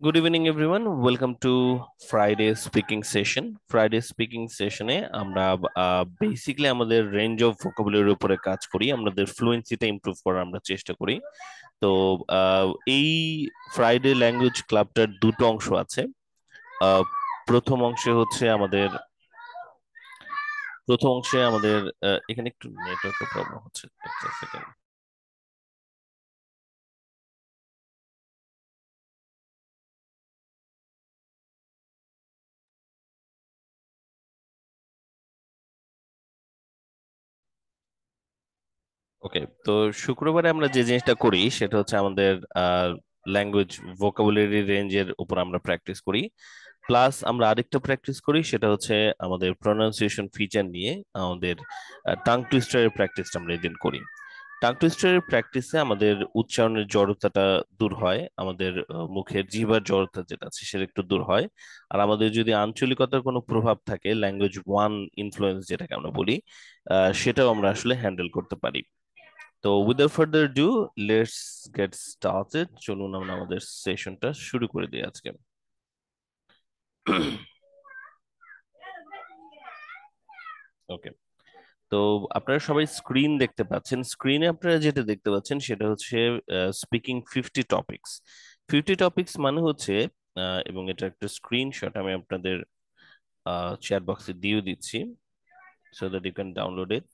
Good evening everyone, welcome to Friday speaking session. Friday speaking সেশনে আমরা basically আমাদের range of ভোকাবুলারির উপরে কাজ করি, আমাদের ফ্লুয়েন্সিটা ইমপ্রুভ করার আমরা চেষ্টা করি। তো আহ, এই ফ্রাইডে ল্যাঙ্গুয়েজ ক্লাবটার দুটো অংশ আছে। আহ, প্রথম অংশে হচ্ছে আমাদের প্রথম অংশে আমাদের এখানে একটু নেটওয়ার্কের প্রবলেম হচ্ছে, একটা সেকেন্ড। ওকে, তো শুক্রবারে আমরা যে জিনিসটা করি সেটা হচ্ছে আমাদের ল্যাঙ্গুয়েজ ভোকাবুলারি রেঞ্জের উপর আমরা প্র্যাকটিস করি। প্লাস আমরা আরেকটা প্র্যাকটিস করি, সেটা হচ্ছে আমাদের প্রনাউন্সিয়েশন ফিচার নিয়ে আমাদের টাং টুইস্টারের প্র্যাকটিসটা আমরা এদিন করি। টাং টুইস্টারের প্র্যাকটিসে আমাদের উচ্চারণের জড়তাটা দূর হয়, আমাদের মুখের জিহ্বার জড়তা যেটা আছে সেটা একটু দূর হয়। আর আমাদের যদি আঞ্চলিকতার কোনো প্রভাব থাকে, ল্যাঙ্গুয়েজ ওয়ান ইনফ্লুয়েন্স যেটাকে আমরা বলি, সেটাও আমরা আসলে হ্যান্ডেল করতে পারি। তো without further do, let's get started. চলুন আমরা আমাদের সেশনটা শুরু করে দিই আজকে। ওকে, তো আপনারা সবাই স্ক্রিন দেখতে পাচ্ছেন। স্ক্রিনে আপনারা যেটা দেখতে পাচ্ছেন সেটা হচ্ছে স্পিকিং 50 টপিকস। 50 টপিকস মানে হচ্ছে এবং এটা একটা স্ক্রিনশট আমি আপনাদের চ্যাট বক্সে দিয়ে দিচ্ছি, so that you can download it.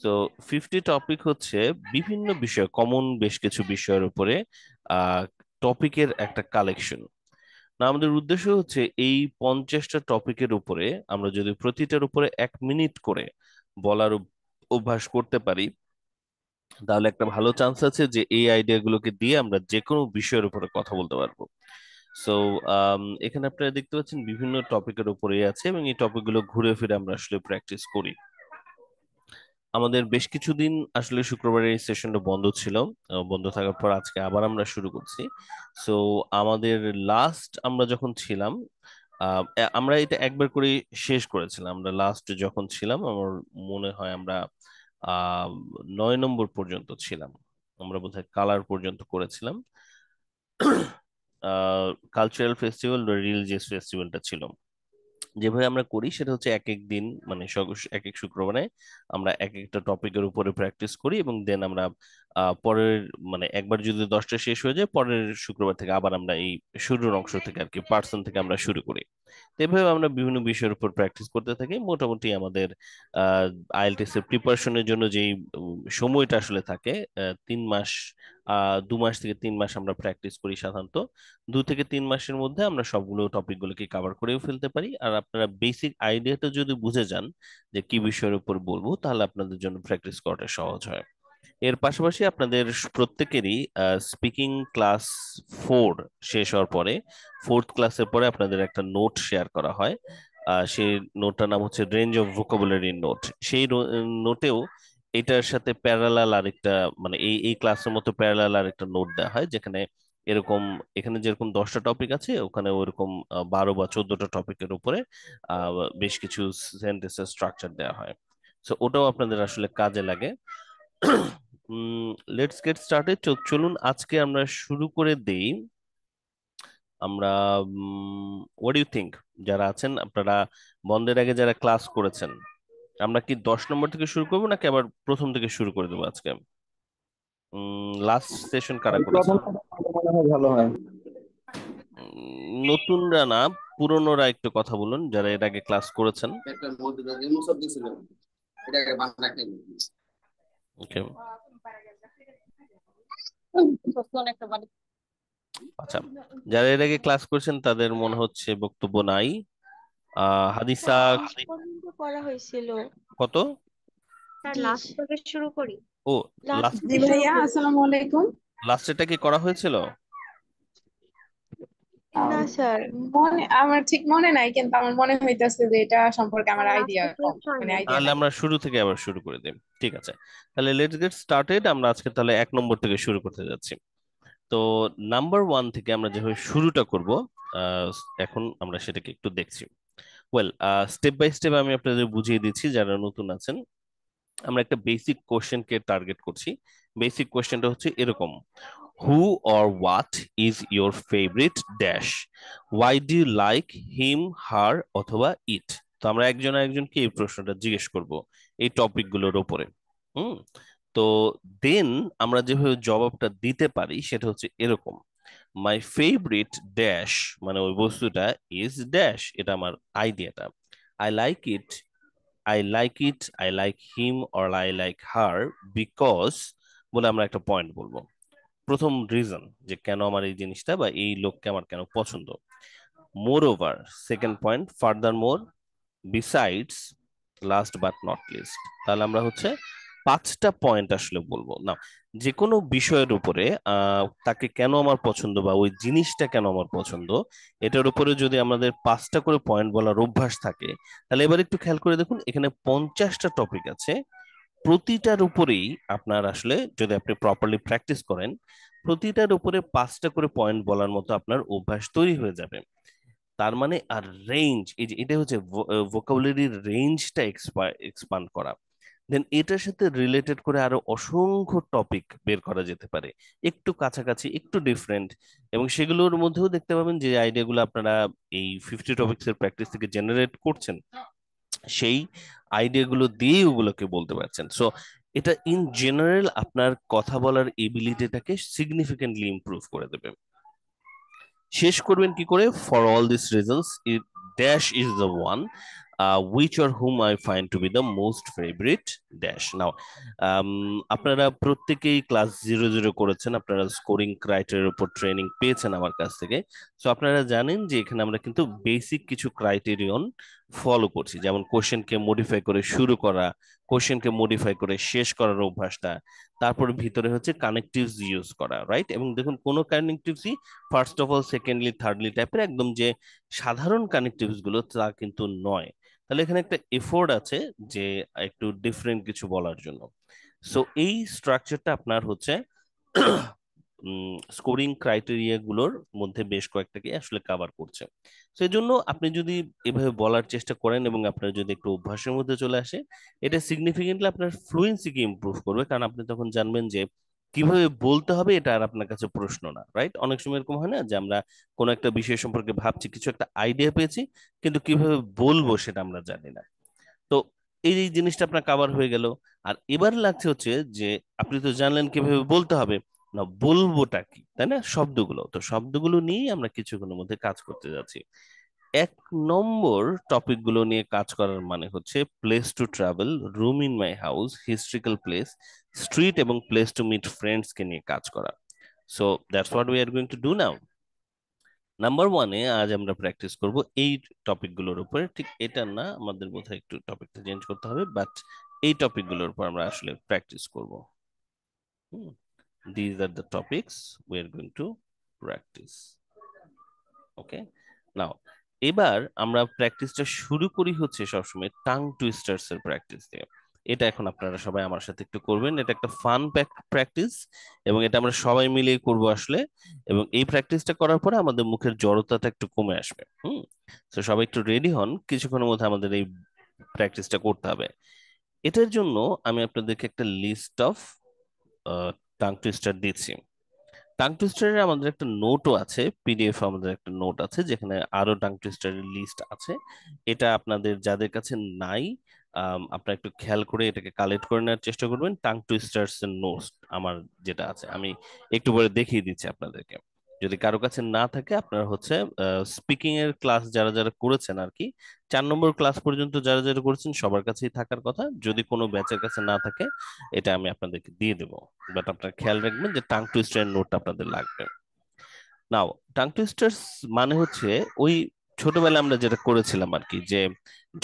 তো 50 টপিক হচ্ছে বিভিন্ন বিষয়, কমন বেশ কিছু বিষয়ের উপরে টপিকের একটা কালেকশন। না, আমাদের উদ্দেশ্য হচ্ছে এই 50টা টপিকের উপরে আমরা যদি প্রতিটার উপরে 1 মিনিট করে বলার অভ্যাস করতে পারি, তাহলে একটা ভালো চান্স আছে যে এই আইডিয়াগুলোকে দিয়ে আমরা যে কোনো বিষয়ের উপরে কথা বলতে পারবো। সো এখানে আপনারা দেখতে পাচ্ছেন বিভিন্ন টপিকের উপরে আছে এবং এই টপিকগুলো ঘুরে ফিরে আমরা আসলে প্র্যাকটিস করি। আমাদের বেশ কিছুদিন আসলে শুক্রবারের এই সেশনটা বন্ধ ছিল। বন্ধ থাকার পর আজকে আবার আমরা শুরু করছি। সো আমাদের লাস্ট আমরা যখন ছিলাম, আমরা এটা একবার করে শেষ করেছিলাম। আমরা লাস্ট যখন ছিলাম, আমার মনে হয় আমরা 9 নম্বর পর্যন্ত ছিলাম। আমরা বোধহয় কালার পর্যন্ত করেছিলাম। কালচারাল ফেস্টিভ্যাল, রিলিজিয়াস ফেস্টিভ্যালটা ছিল। যেভাবে আমরা করি সেটা হচ্ছে এক এক দিন, মানে এক এক শুক্রবারে আমরা এক একটা টপিকের উপরে প্র্যাকটিস করি এবং দেন আমরা পরের, মানে একবার যদি 10টা শেষ হয়ে যায়, পরের শুক্রবার থেকে আবার আমরা এই শুরুর অংশ থেকে আর কি পার্সন থেকে আমরা শুরু করি। তো এভাবে আমরা বিভিন্ন বিষয়ের উপর প্র্যাকটিস করতে থাকি। মোটামুটি আমাদের আইএলটিএস এর প্রিপারেশনের জন্য যেই সময়টা আসলে থাকে, 3 মাস, 2 মাস থেকে 3 মাস আমরা প্র্যাকটিস করি সাধারণত। 2 থেকে 3 মাসের মধ্যে আমরা সবগুলো টপিকগুলোকে কভার করেও ফেলতে পারি। আর আপনারা বেসিক আইডিয়াটা যদি বুঝে যান যে কি বিষয়ের উপর বলবো, তাহলে আপনাদের জন্য প্র্যাকটিস করাটা সহজ হয়। এর পাশাপাশি আপনাদের প্রত্যেকেরই স্পিকিং ক্লাস 4 শেষ হওয়ার পরে, ফোর্থ ক্লাসের পরে আপনাদের একটা নোট শেয়ার করা হয়। সেই নোটটার নাম হচ্ছে রেঞ্জ অফ ভোকাবুলারি নোট। সেই নোটেও এটার সাথে প্যারালাল আরেকটা, মানে এই এই ক্লাসের মতো প্যারালাল আরেকটা নোট দেওয়া হয়, যেখানে এরকম, এখানে যেরকম 10টা টপিক আছে, ওখানে ওইরকম 12 বা 14টা টপিকের উপরে আহ, বেশ কিছু সেন্টেন্সের স্ট্রাকচার দেওয়া হয়। তো ওটাও আপনাদের আসলে কাজে লাগে। Let's get started. চলুন আজকে আমরা শুরু করে দেই। আমরা হোয়াট ইউ থিঙ্ক, যারা আছেন আপনারা, বন্ধের আগে যারা ক্লাস করেছেন, আমরা কি 10 নম্বর থেকে শুরু করবো নাকি আবার প্রথম থেকে শুরু করে দেবো আজকে? লাস্ট সেশন কারা করেছেন? প্রথম থেকে আমাদের মনে হয় ভালো হয়। নতুনরা না, পুরনোরা একটু কথা বলুন, যারা এর আগে ক্লাস করেছেন। ওকে, আচ্ছা, যারা এর আগে ক্লাস করেছেন তাদের মনে হচ্ছে বক্তব্য নাই। হাদিসা, স্যার লাস্ট পর্যন্ত করা হয়েছিল। কত? স্যার লাস্ট থেকে শুরু করি। ও, লাস্ট লাস্ট, থেকে জি শুরু ভাইয়া, করি। আসসালামু আলাইকুম। লাস্টেরটা কি করা হয়েছিল? আম, না স্যার, আমার ঠিক মনে নাই, কিন্তু আমার মনে হইতেছে যে এটা সম্পর্কে আমার স্যার লাস্ট আইডিয়া থেকে কম, হয় মানে নাই। আইডিয়া তাহলে নাই। আমরা শুরু থেকে আবার শুরু করে দিই, ঠিক আছে। তাহলে লেটস গেট স্টার্টেড। আমরা আজকে তাহলে 1 নম্বর থেকে শুরু করতে যাচ্ছি। তো নাম্বার 1 থেকে আমরা যেভাবে শুরুটা করব, আহ, এখন আমরা সেটাকে একটু দেখছি। ওয়েল, স্টেপ বাই স্টেপ আমি আপনাদের বুঝিয়ে দিচ্ছি যারা নতুন আছেন। আমরা একটা বেসিক কোশ্চেনকে টার্গেট করছি। বেসিক কোশ্চেনটা হচ্ছে এরকম: who or what is your favourite dash, why do you like him her অথবা ইট। তো আমরা একজন আরেকজনকে এই প্রশ্নটা জিজ্ঞেস করব এই টপিক গুলোর উপরে। হুম। তো দেন আমরা যেভাবে জবাবটা দিতে পারি সেটা হচ্ছে এরকম, মাই ফেভারিট ড্যাশ মানে ওই বস্তুটা ইজ ড্যাশ, এটা আমার আইডিয়াটা। I like it, I like it, I like him or I like her because বলে আমরা একটা পয়েন্ট বলবো, প্রথম রিজন যে কেন আমার এই জিনিসটা বা এই লোককে আমার কেন পছন্দ। মোর over, second point, further more, besides, last but not list. তাহলে আমরা হচ্ছে 5টা পয়েন্ট আসলে বলবো না, যে কোনো বিষয়ের উপরে তাকে কেন আমার পছন্দ বা ওই জিনিসটা কেন আমার পছন্দ, এটার উপরে যদি আমাদের 5টা করে পয়েন্ট বলার অভ্যাস থাকে, তাহলে এবার একটু খেয়াল করে দেখুন এখানে 50টা টপিক আছে, প্রতিটার উপরেই আপনার আসলে যদি আপনি প্রপারলি প্র্যাকটিস করেন, প্রতিটার উপরে 5টা করে পয়েন্ট বলার মতো আপনার অভ্যাস তৈরি হয়ে যাবে। তার মানে আর রেঞ্জ, এই যে এটা হচ্ছে ভোকাবুলারির রেঞ্জটা এক্সপান্ড করা। দেন এটার সাথে রিলেটেড করে আরো অসংখ্য টপিক বের করা যেতে পারে, একটু কাছাকাছি একটু ডিফারেন্ট, এবং সেগুলোর মধ্যেও দেখতে পাবেন যে আইডিয়াগুলো আপনারা এই 50 টপিক্স এর প্র্যাকটিস থেকে জেনারেট করছেন, সেই আইডিয়াগুলো দিয়ে ওগুলোকে বলতে পারছেন। সো এটা ইন জেনারেল আপনার কথা বলার এবিলিটিটাকে সিগনিফিকেন্টলি ইমপ্রুভ করে দেবে। শেষ করবেন কি করে, for all these reasons dash is the one which or whom I find to be the most favorite dash. Now আপনারা প্রত্যেকেই ক্লাস 00 করেছেন, আপনারা স্কোরিং ক্রাইটেরিয়ার উপর ট্রেনিং পেয়েছেন আমার কাছ থেকে। সো আপনারা জানেন যে এখানে আমরা কিন্তু বেসিক কিছু ক্রাইটেরিয়ন ফলো করছি, যেমন কোশ্চেনকে মডিফাই করে শুরু করা, কোশ্চেনকে মডিফাই করে শেষ করার অভ্যাসটা, তারপর ভিতরে হচ্ছে কানেকটিভস ইউজ করা, রাইট? এবং দেখুন কোনো কানেকটিভসই first of all secondly thirdly টাইপের একদম যে সাধারণ কানেকটিভস গুলো তা কিন্তু নয়। তাহলে এখানে একটা এফোর্ট আছে যে একটু ডিফারেন্ট কিছু বলার জন্য। সো এই স্ট্রাকচারটা আপনার হচ্ছে স্কোরিং ক্রাইটেরিয়া গুলোর মধ্যে বেশ কয়েকটাকে আসলে কভার করছে। তো এই জন্য আপনি যদি এভাবে বলার চেষ্টা করেন এবং আপনার যদি একটু অভ্যাসের মধ্যে চলে আসে, এটা সিগনিফিকেন্টলি আপনার ফ্লুয়েন্সিকে ইমপ্রুভ করবে, কারণ আপনি তখন জানবেন যে কিভাবে বলতে হবে, এটা আর আপনার কাছে প্রশ্ন না, রাইট? অনেক সময় এরকম হয় না যে আমরা কোনো একটা বিষয় সম্পর্কে ভাবছি, কিছু একটা আইডিয়া পেয়েছি, কিন্তু কিভাবে বলবো সেটা আমরা জানি না। তো এই এই জিনিসটা আপনার কাভার হয়ে গেল। আর এবার লাগছে হচ্ছে যে আপনি তো জানলেন কিভাবে বলতে হবে, না বলবোটা কি, তাই না? শব্দগুলো, তো শব্দগুলো নিয়েই আমরা কিছুক্ষণের মধ্যে কাজ করতে যাচ্ছি। 1 নম্বর টপিক গুলো নিয়ে কাজ করার মানে হচ্ছে place to travel, room in my house, historical place, street এবং প্লেস টু মিট ফ্রেন্ডস কে নিয়ে কাজ করা। So that's what we are going to do now. Number 1-এ আজ আমরা প্র্যাকটিস করব এই টপিক গুলোর উপরে, ঠিক এটা না, আমাদের বোধহয় একটু টপিকটা চেঞ্জ করতে হবে, বাট এই টপিক গুলোর উপর আমরা আসলে প্র্যাকটিস করব। These are the topics we are going to practice. ওকে, নাও এবার আমরা প্র্যাকটিসটা শুরু করি হচ্ছে সবসময় টাং টুইস্টার্স এর প্র্যাকটিস দিয়ে। এটা এখন আপনারা সবাই আমার সাথে একটু করবেন, এটা একটা ফান প্র্যাকটিস এবং এটা আমরা সবাই মিলেই করব আসলে। এবং এই প্র্যাকটিসটা করার পরে আমাদের মুখের জড়তাটা একটু কমে আসবে। তো সবাই একটু রেডি হন, কিছুক্ষণের মধ্যে আমাদের এই প্র্যাকটিসটা করতে হবে। এটার জন্য আমি আপনাদেরকে একটা লিস্ট অফ টাং টুইস্টার দিচ্ছি। টাং টুইস্টারের আমাদের একটা নোটও আছে, পিডিএফ আমাদের একটা নোট আছে যেখানে আরো টাং টুইস্টারের লিস্ট আছে। এটা আপনাদের যাদের কাছে নাই, আপনারা একটু খেয়াল করে এটাকে কালেক্ট করে নেওয়ার চেষ্টা করবেন। টাং টুইস্টার্স এর নোটস আমার যেটা আছে আমি একটু পরে দেখিয়ে দিচ্ছি আপনাদেরকে। যদি কারো কাছে না থাকে, আপনারা হচ্ছে স্পিকিং এর ক্লাস যারা যারা করেছেন আর কি, 4 নম্বর ক্লাস পর্যন্ত যারা যারা করেছেন সবার কাছেই থাকার কথা। যদি কোনো ব্যাচের কাছে না থাকে, এটা আমি আপনাদেরকে দিয়ে দেবো, বাট আপনারা খেয়াল রাখবেন যে টাং টুইস্টার নোটটা আপনাদের লাগবে। নাও টাং টুইস্টার্স মানে হচ্ছে ওই ছোটবেলায় আমরা যেটা করেছিলাম আর কি, যে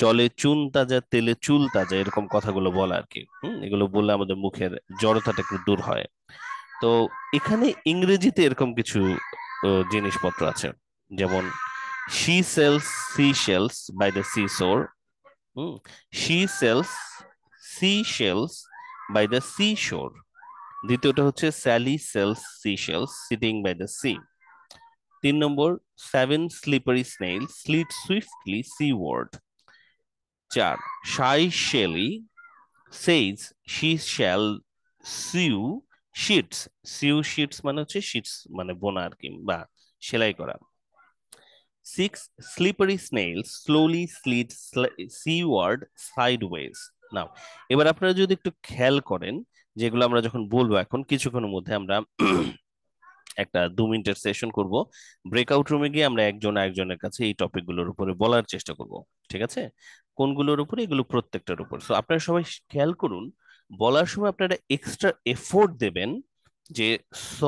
জলে চুন তাজা তেলে চুল তাজা, এরকম কথাগুলো বলা আর কি। এগুলো বললে আমাদের মুখের জড়তাটা একটু দূর হয়। তো এখানে ইংরেজিতে এরকম কিছু জিনিসপত্র আছে, যেমন she sells seashells by the seashore. she sells seashells by the seashore. দ্বিতীয়টা হচ্ছে Sally sells seashells sitting by the sea. 3 নম্বর, 7 slippery snails slid swiftly seaward. 4, shy Shelley says she shall sue sheets, sew sheets মানে হচ্ছে shits মানে বোনা আর কি, বা সেলাই করা। 6 slippery snails slowly slid seaward sideways. নাও এবার আপনারা যদি একটু খেয়াল করেন, যেগুলো আমরা যখন বলবো এখন কিছুক্ষণের মধ্যে আমরা একটা 2 মিনিটের সেশন করব, ব্রেকআউট রুমে গিয়ে আমরা একজন আরেকজনের কাছে এই টপিকগুলোর উপরে বলার চেষ্টা করব। ঠিক আছে? কোনগুলোর উপরে? এগুলো প্রত্যেকটার উপর। সো আপনারা সবাই খেয়াল করুন, বলার সময় আপনারা এক্সট্রা এফোর্ট দেবেন যে স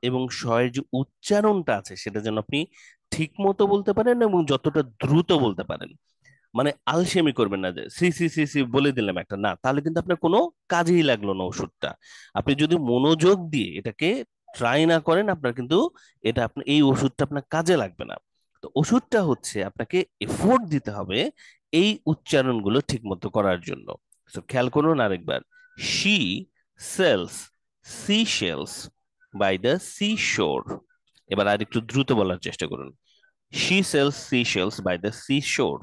এবং শ এর যে উচ্চারণটা আছে সেটা যেন আপনি ঠিক মতো বলতে পারেন এবং যতটা দ্রুত বলতে পারেন। মানে আলসেমি করবেন না যে সি সি সি সি বলে দিলাম একটা, না তাহলে কিন্তু আপনার কোনো কাজেই লাগলো না ওষুধটা। আপনি যদি মনোযোগ দিয়ে এটাকে ট্রাই না করেন, আপনার কিন্তু এটা আপনার এই ওষুধটা আপনার কাজে লাগবে না। তো ওষুধটা হচ্ছে আপনাকে এফোর্ট দিতে হবে এই উচ্চারণগুলো ঠিক মতো করার জন্য। তো খেয়াল করুন আরেকবার, she sells sea shells by the sea shore. এবার আর একটু দ্রুত বলার চেষ্টা করুন, she sells sea shells by the sea shore.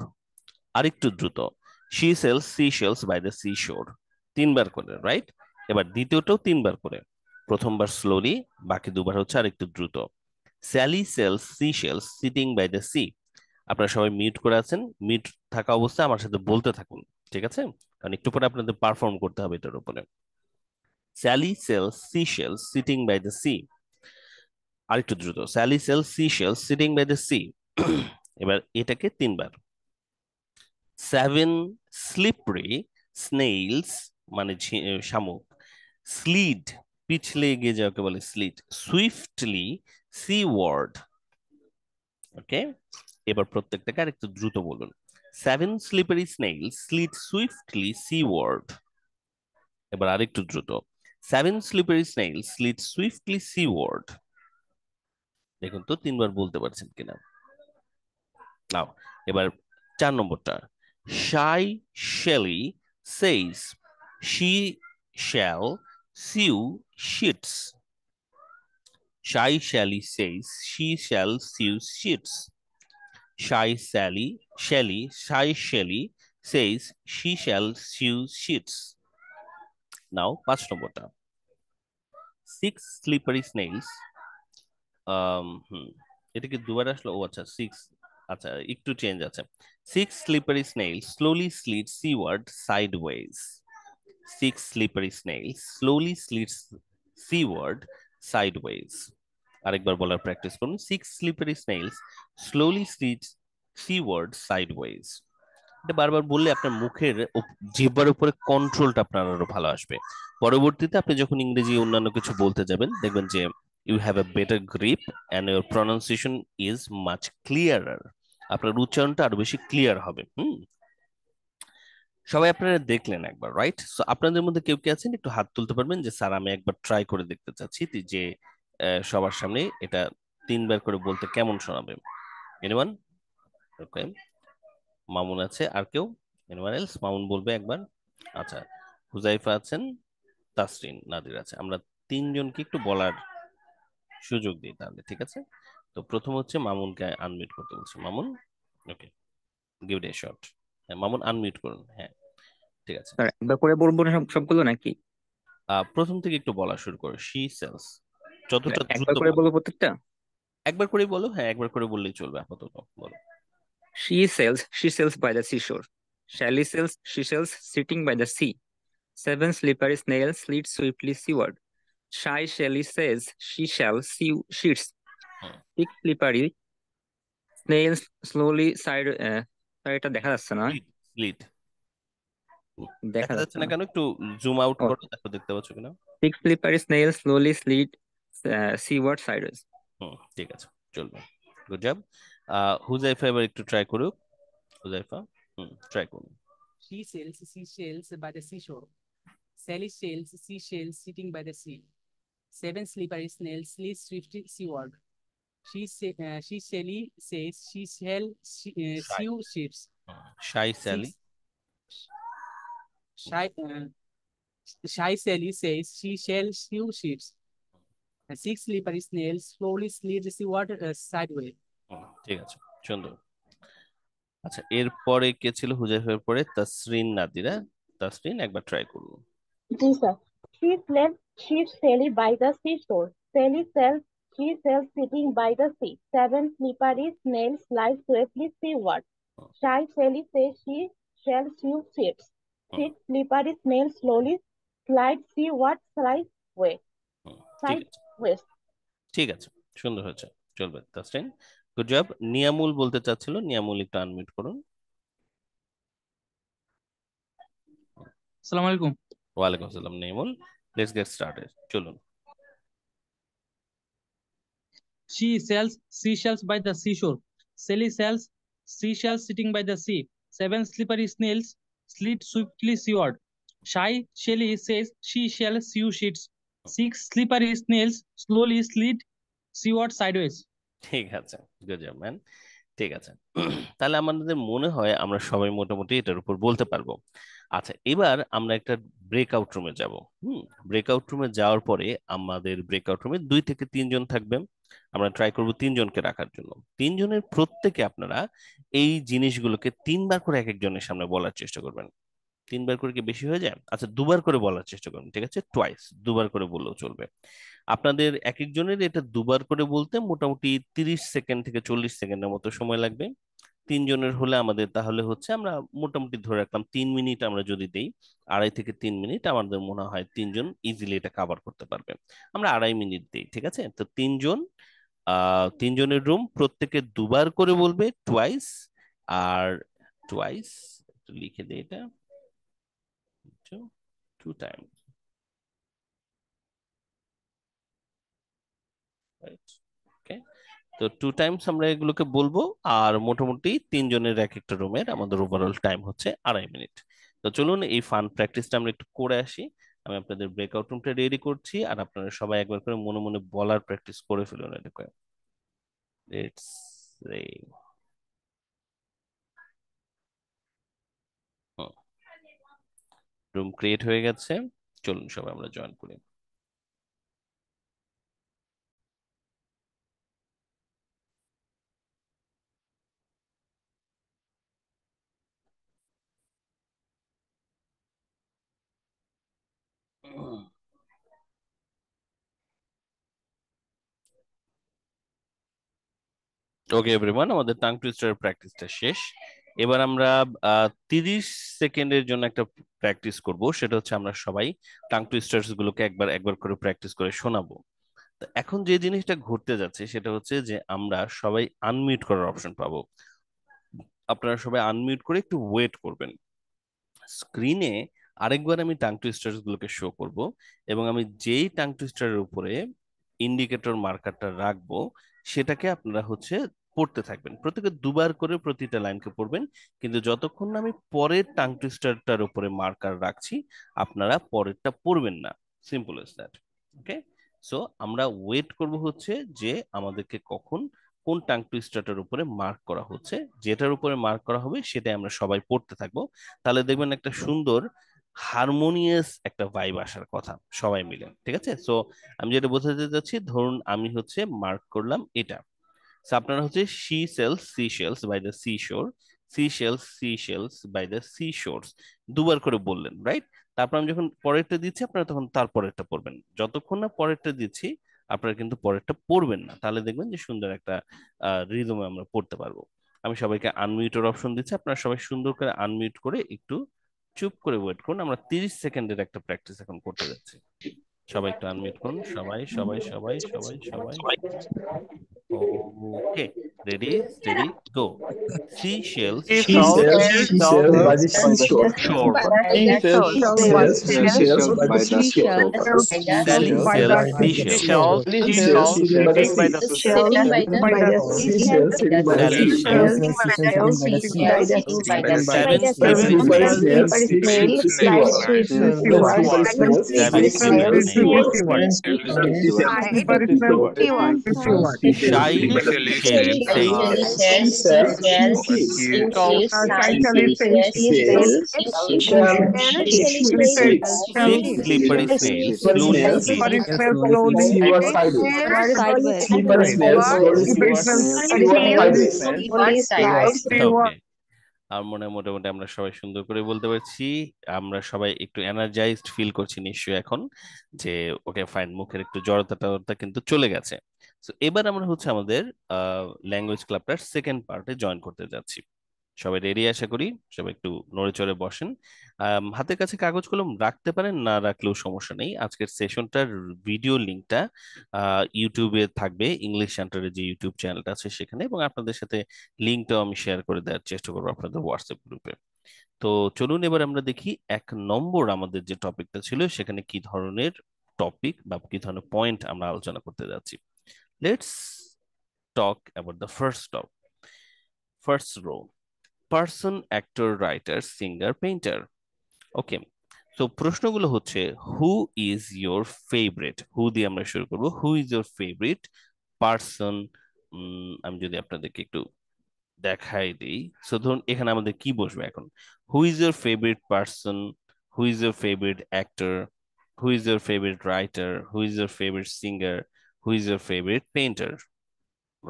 আরেকটু দ্রুত, she sells sea shells by the sea shore. 3বার করে, রাইট? এবার দ্বিতীয়টাও 3বার করে, প্রথমবার স্লোলি, বাকি 2বার হচ্ছে আরেকটু দ্রুত। Sally sells sea shells sitting by the sea. আপনারা সবাই মিউট করে আছেন, মিউট থাকা অবস্থায় আমার সাথে বলতে থাকুন, ঠিক আছে? কারণ একটু পরে আপনাদের পারফর্ম করতে হবে এটার উপরে। Sally sells sea shells sitting by the sea. আরেকটু দ্রুত, Sally sells sea shells sitting by the sea. এবার এটাকে 3বার। 7 slippery snails মানে শামুক, স্লিড পিছলে এগিয়ে যাওয়াকে বলে স্লিড, সুইফটলি সিওয়ার্ড। ওকে, এবার প্রত্যেকটাকে আর একটু দ্রুত বলুন। 7 slippery snails slid swiftly seaward. এবার আরেকটু দ্রুত, 7 slippery snails slid swiftly seaward. দেখুন তো 3বার বলতে পারছেন কিনা। নাও এবার 4 নম্বরটা, shy Shelley says she shall sew sheets. Shy Shelley says she shall sew sheets. Shy Shelley says she shall sew sheets. Now 5 নম্বরটা, 6 slippery snails এটা কি দুবার আসলো? ও আচ্ছা 6, আচ্ছা একটু চেঞ্জ আছে। 6 slippery snails slowly slid seaward sideways. 6 slippery snails slowly slid seaward sideways. আরেকবার বলার প্র্যাকটিস করুন, 6 slippery snails slowly slid seaward sideways. এটা বারবার বললে আপনার মুখের জিহ্বার উপরে কন্ট্রোলটা আপনার আরো ভালো আসবে। পরবর্তীতে আপনি যখন ইংরেজি অন্যান্য কিছু বলতে যাবেন, দেখবেন যে you have a better grip and your pronunciation is much clearer. আপনার উচ্চারণটা আরো বেশি ক্লিয়ার হবে। সবাই আপনারা দেখলেন একবার, রাইট? সো আপনাদের মধ্যে কেউ কে আছেন একটু হাত তুলতে পারবেন যে স্যার আমি একবার ট্রাই করে দেখতে চাচ্ছি যে সবার সামনে এটা 3বার করে বলতে কেমন শোনাবে? এনিওয়ান? ওকে, মামুন আছে, আর কেউ? Anyone else? মামুন বলবে একবার। আচ্ছা, হুজাইফা আছেন, তাসরিন, নাদির আছে। আমরা 3জনকে একটু বলার সুযোগ দিই তাহলে, ঠিক আছে? তো প্রথম হচ্ছে মামুনকে আনমিউট করতে বলছে। মামুন, ওকে, গিভ ইট এ শট। হ্যাঁ মামুন, আনমিউট করুন। হ্যাঁ ঠিক আছে। স্যার একবার করে বলবো না সবগুলো নাকি? প্রথম থেকে একটু বলা শুরু করো, শি সেলস, যতটা একবার দ্রুত করে বলো। বলবো প্রত্যেকটা? একবার করেই বলো, হ্যাঁ একবার করে বললেই চলবে আপাতত, বলো। She sells by the seashore. Sally sells, she sells sitting by the sea. 7 slippery snails slid swiftly seaward. Shy Shelley says she shall sew sheets. Hmm, 6 slippery snails slowly side এটা দেখা যাচ্ছে না, স্লিড স্লিড দেখা দেখা যাচ্ছে যাচ্ছে না না। কেন? একটু জুম আউট ও, করো, দেখো দেখতে পাচ্ছ কিনা। 6 slippery snails slowly slid seaward sideways. ঠিক আছে, চলবে। Good job. হুজাইফা এবার একটু ট্রাই করুক। হুজাইফা, ট্রাই করুন। She sells seashells by the seashore. Sally sells seashells sitting by the sea. 7 slippery snails slid swiftly seaward. She Sally says she shall shy, sew ships. Shy Sally. 6 shy, shy Sally says she shall sew ships. 6 slippery snails slowly slid seaward sideways. ঠিক আছে, সুন্দর। আচ্ছা এরপরে কে ছিল? হুজাইফার পরে তাসরিন, নাদিরা। তাসরিন একবার try করুন। জি sir. She slept sheep Sally by the seashore. Sally sells she sells sitting by the sea. 7 slippery snails slide swiftly seaward. Shy Sally says she shall sew seats. 6 slippery snails slowly slide seaward ঠিক আছে sideways. ঠিক আছে সুন্দর হয়েছে চলবে Tasrin good job Niamul বলতে চাচ্ছিল নিয়ামুল একটু আনমিউট করুন আসসালামু আলাইকুম ওয়ালাইকুম আসসালাম নিয়ামুল লেটস গেট স্টার্টেড চলুন She sells seashells by the seashore. Sally sells seashells sitting by the sea. 7 slippery snails slid swiftly seaward. Shy Sally says she shall sew sheets. 6 slippery snails slowly slid seaward sideways. ঠিক আছে good job man ঠিক আছে তাহলে আমাদের মনে হয় আমরা সবাই মোটামুটি এটার উপর বলতে পারবো আচ্ছা এবার আমরা একটা ব্রেকআউট রুমে যাব ব্রেকআউট রুমে যাওয়ার পরে আমাদের ব্রেকআউট রুমে 2 থেকে 3 জন থাকবেন আমরা ট্রাই করব 3 জনকে রাখার জন্য 3 জনের প্রত্যেকে আপনারা এই জিনিসগুলোকে 3 বার করে এক একজনের সামনে বলার চেষ্টা করবেন 3 বার করে কি বেশি হয়ে যায় আচ্ছা 2 বার করে বলার চেষ্টা করুন ঠিক আছে টুয়াইস 2 বার করে বললেও চলবে আপনাদের এক একজনের এটা 2 বার করে বলতে মোটামুটি 30 সেকেন্ড থেকে 40 সেকেন্ডের মতো সময় লাগবে 3 জনের হলে আমাদের তাহলে হচ্ছে আমরা মোটামুটি ধরে রাখলাম 3 মিনিট আমরা যদি দেই 2.5 থেকে 3 মিনিট আমাদের মনে হয় 3 জন ইজিলি এটা কভার করতে পারবে আমরা 2.5 মিনিট দেই ঠিক আছে তো 3 জন 3 জনের রুম প্রত্যেকে 2 বার করে বলবে টুয়াইস আর টুয়াইস একটু লিখে দিই এটা two times right okay তো 2 টাইমস আমরা এগুলোকে বলবো আর মোটামুটি 3 জনের এক একটা রুমের আমাদের ওভারঅল টাইম হচ্ছে 2.5 মিনিট তো চলুন এই ফান প্র্যাকটিসটা আমরা একটু করে আসি আমি আপনাদের ব্রেকআউট রুমটা রেডি করছি আর আপনারা সবাই একবার করে মনে মনে বলার প্র্যাকটিস করে ফেলুন এটাকে লেটস সে রুম ক্রিয়েট হয়ে গেছে চলুন সবাই আমরা জয়েন করি ওকে এভরিওয়ান আমাদের টাং টুইস্টার প্র্যাকটিসটা শেষ এবার আমরা 30 সেকেন্ডের জন্য একটা প্র্যাকটিস করব সেটা হচ্ছে আমরা সবাই টাং টুইস্টার্স গুলোকে একবার একবার করে প্র্যাকটিস করে শোনাবো তো এখন যে জিনিসটা ঘটতে যাচ্ছে সেটা হচ্ছে যে আমরা সবাই আনমিউট করার অপশন পাবো আপনারা সবাই আনমিউট করে একটু ওয়েট করবেন স্ক্রিনে আরেকবার আমি টাং টুইস্টার্স গুলোকে শো করব এবং আমি যেই টাং টুইস্টারের উপরে ইন্ডিকেটর মার্কারটা রাখবো সেটাকে আপনারা হচ্ছে পড়তে থাকবেন প্রত্যেকে 2 বার করে প্রতিটা লাইনকে পড়বেন কিন্তু যতক্ষণ না আমি পরের টাং টুইস্টারটার উপরে মার্কার রাখছি আপনারা পরেরটা পড়বেন না simple as that okay so আমরা ওয়েট করব হচ্ছে যে আমাদেরকে কখন কোন টাং টুইস্টারটার উপরে মার্ক করা হচ্ছে যেটার উপরে মার্ক করা হবে সেটাই আমরা সবাই পড়তে থাকবো তাহলে দেখবেন একটা সুন্দর হারমোনিয়াস একটা ভাইব আসার কথা সবাই মিলে ঠিক আছে সো আমি যেটা বোঝাতে চাচ্ছি ধরুন আমি হচ্ছে মার্ক করলাম এটা সো আপনারা হচ্ছে she sells seashells by the seashore seashells by the seashores 2 বার করে বললেন রাইট তারপর আমি যখন পরেরটা দিচ্ছি আপনারা তখন তার পরেরটা পড়বেন যতক্ষণ না পরেরটা দিচ্ছি আপনারা কিন্তু পরেরটা পড়বেন না তাহলে দেখবেন যে সুন্দর একটা রিদমে আমরা পড়তে পারবো আমি সবাইকে আনমিউটের অপশন দিচ্ছি আপনারা সবাই সুন্দর করে আনমিউট করে একটু চুপ করে ওয়েট করুন আমরা 30 সেকেন্ডের একটা প্র্যাকটিস এখন করতে যাচ্ছি সবাই একটু আনমিউট করুন সবাই সবাই সবাই সবাই সবাই okay ready steady go seashells Seashells by the seashore. Seashells by the seashore. Sally sells seashells Sitting by the seashore. Sally sells seven slippery snails shy Shelly six slippery snails slowly slid. Okay. আর মনে হয় মোটামুটি আমরা সবাই সুন্দর করে বলতে পারছি। আমরা সবাই একটু এনার্জাইজড ফিল করছি নিশ্চয়ই এখন, যে ওকে ফাইন, মুখের একটু জড়তা টড়তা কিন্তু চলে গেছে। তো এবার আমরা হচ্ছে আমাদের ল্যাঙ্গুয়েজ ক্লাবটার সেকেন্ড পার্টে জয়েন করতে যাচ্ছি। সবাই রেডি আশা করি। সবাই একটু নড়ে চড়ে বসেন। হাতের কাছে কাগজ কলম রাখতে পারেন, না রাখলেও সমস্যা নেই। আজকের সেশনটার ভিডিও লিঙ্কটা ইউটিউবে থাকবে, ইংলিশ সেন্টারের যে ইউটিউব চ্যানেলটা আছে সেখানে, এবং আপনাদের সাথে লিঙ্কটাও আমি শেয়ার করে দেওয়ার চেষ্টা করবো আপনাদের হোয়াটসঅ্যাপ গ্রুপে। তো চলুন এবার আমরা দেখি 1 নম্বর আমাদের যে টপিকটা ছিল সেখানে কি ধরনের টপিক বা কি ধরনের পয়েন্ট আমরা আলোচনা করতে যাচ্ছি। Let's talk about the first row, person, actor, writer, singer, painter. Okay, তো প্রশ্নগুলো হচ্ছে, who is your favourite, who দিয়ে আমরা শুরু করবো। Who is your favourite person? আমি যদি আপনাদেরকে একটু দেখাই দিই, সো ধরুন এখানে আমাদের কি বসবে এখন, হু is your favourite person, who is your favourite actor, who is your favourite writer, who is your favourite singer, who is your favourite painter,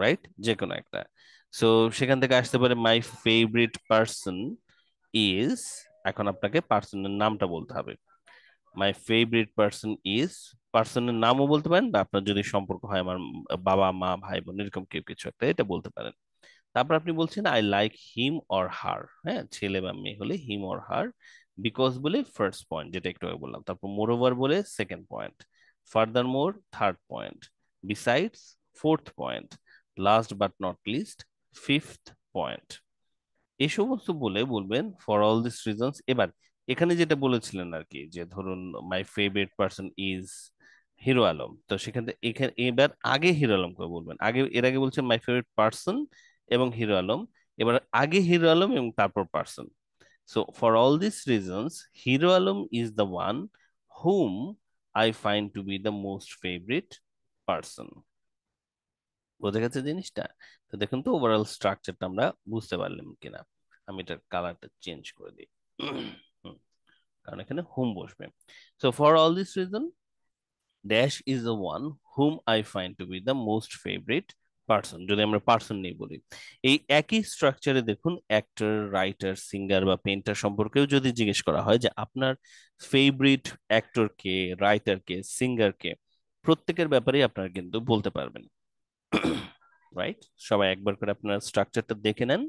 right? যে কোনো একটা। সো সেখান থেকে আসতে পারে মাই ফেভারিট পার্সন ইজ, এখন আপনাকে পার্সনের নামটা বলতে হবে। মাই ফেভারিট পার্সন ইজ, পার্সনের নামও বলতে পারেন, বা আপনার যদি সম্পর্ক হয় আমার বাবা মা ভাই বোন এরকম কেউ কিছু একটা, এটা বলতে পারেন। তারপর আপনি বলছেন আই লাইক হিম অর হার, হ্যাঁ, ছেলে বা মেয়ে হলে হিম অর হার, বিকজ বলে ফার্স্ট পয়েন্ট যেটা একটু আগে বললাম, তারপর মোর ওভার বলে second point, further more third point, besides fourth point, last but not list fifth point. এই সমস্ত বলে বলবেন ফর অল দিস রিজনস। এবার এখানে যেটা বলেছিলেন আর কি, যে ধরুন মাই favourite person is hero Alam, তো সেখান থেকে এখানে এবার আগে হিরো আলমকে বলবেন। আগে, এর আগে বলছেন মাই ফেভারিট পার্সন এবং হিরো আলম, এবার আগে হিরো আলম এবং তারপর person. So for all these reasons Hero Alam is the one whom I find to be the most favourite person. বোঝা গেছে জিনিসটা? তো দেখুন তো ওভারঅল স্ট্রাকচারটা আমরা বুঝতে পারলাম কিনা। আমি এটার কালারটা চেঞ্জ করে দিই, কারণ এখানে হুম বসবে। So for all this reason dash is the one whom I find to be the most favourite person, যদি আমরা পার্সন নিয়ে বলি। এই একই স্ট্রাকচারে দেখুন অ্যাক্টর, রাইটার, সিঙ্গার বা পেইন্টার সম্পর্কেও যদি জিজ্ঞেস করা হয় যে আপনার ফেভারিট অ্যাক্টর কে, রাইটার কে, সিঙ্গার কে, প্রত্যেকের ব্যাপারেই আপনারা কিন্তু বলতে পারবেন, রাইট? সবাই একবার করে আপনার স্ট্রাকচারটা দেখে নেন।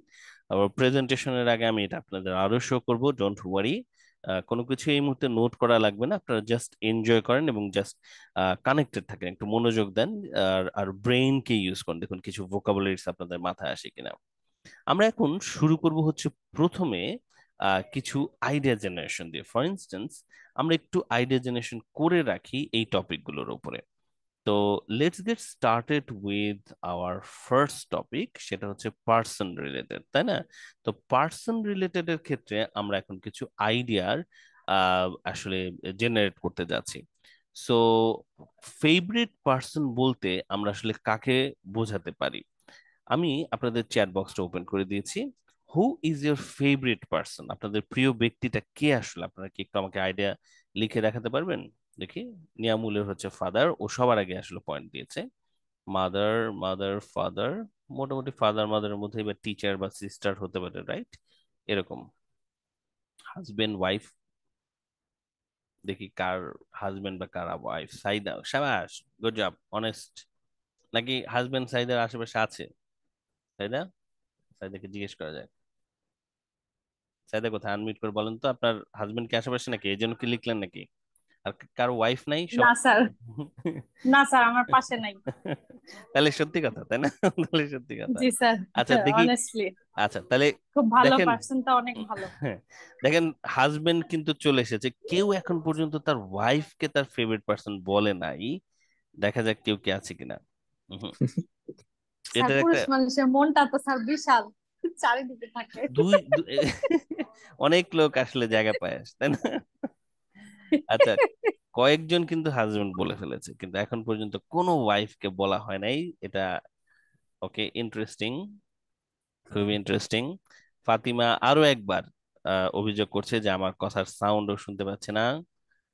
আবার প্রেজেন্টেশনের আগে আমি এটা আপনাদের আরো শো করব, ডোন্ট ওয়ারি। কোনো কিছু এই মুহূর্তে নোট করা লাগবে না, আপনারা জাস্ট এনজয় করেন এবং জাস্ট কানেক্টেড থাকেন, একটু মনোযোগ দেন, আর ব্রেইনকে ইউজ করেন, দেখুন কিছু ভোকাবুলারিজ আপনাদের মাথায় আসে কিনা। আমরা এখন শুরু করব হচ্ছে প্রথমে কিছু আইডিয়া জেনারেশন দিয়ে। ফর ইনস্টেন্স আমরা একটু আইডিয়া জেনারেশন করে রাখি এই টপিকগুলোর উপরে। তো let's get started with our first topic, সেটা হচ্ছে পার্সন রিলেটেড, তাই না? তো পার্সন রিলেটেড এর ক্ষেত্রে আমরা এখন কিছু আইডিয়ার আসলে জেনারেট করতে যাচ্ছি। সো ফেভারিট পার্সন বলতে আমরা আসলে কাকে বোঝাতে পারি? আমি আপনাদের চ্যাট বক্সটা ওপেন করে দিয়েছি। হু ইজ ইয়োর ফেভারিট পার্সন, আপনাদের প্রিয় ব্যক্তিটা কে আসলে? আপনারা কি একটু আমাকে আইডিয়া লিখে দেখাতে পারবেন? দেখি, নিয়ামুলের হচ্ছে ফাদার, ও সবার আগে আসলে পয়েন্ট দিয়েছে। মাদার, মাদার, ফাদার, মোটামুটি ফাদার মাদারের মধ্যে এবার টিচার বা সিস্টার হতে পারে, রাইট? এরকম। হাজবেন্ড, ওয়াইফ, দেখি কার হাজবেন্ড বা কার ওয়াইফ। সাইদা, সাবাস, গুড জব, অনেস্ট। নাকি হাজবেন্ড সাইদার আশেপাশে আছে? তাই না? সাইদাকে জিজ্ঞেস করা যায়। সাইদা কোথায়? আনমিউট করে বলেন তো, আপনার হাজবেন্ড কি আশেপাশে নাকি, এই জন্য কি লিখলেন নাকি? আর কার ওয়াইফ নাই সব? না স্যার, না স্যার, আমার পাশে নাই। তাহলে সত্যি কথা, তাই না? তাহলে সত্যি কথা। জি স্যার, আচ্ছা দেখি, অনেস্টলি আচ্ছা তাহলে খুব ভালো, দেখেন, পার্সনটা অনেক ভালো। দেখেন হাজবেন্ড কিন্তু চলে এসেছে, কেউ এখন পর্যন্ত তার ওয়াইফকে তার ফেভারিট পার্সন বলে নাই। দেখা যাক কেউ কে আছে কিনা। উহুম। স্যার এটার একটা পুরুষ মানুষের মনটা তো স্যার বিশাল, চারিদিকে থাকে। অনেক লোক আসলে জায়গা পায়, তাই না? আচ্ছা, কয়েকজন কিন্তু হাজবেন্ড বলে ফেলেছে, কিন্তু এখন পর্যন্ত কোনো ওয়াইফকে বলা হয় নাই। এটা ওকে, ইন্টারেস্টিং, খুবই ইন্টারেস্টিং। ফাতিমা আরো একবার অভিযোগ করছে যে আমার কথার সাউন্ডও শুনতে পাচ্ছে না।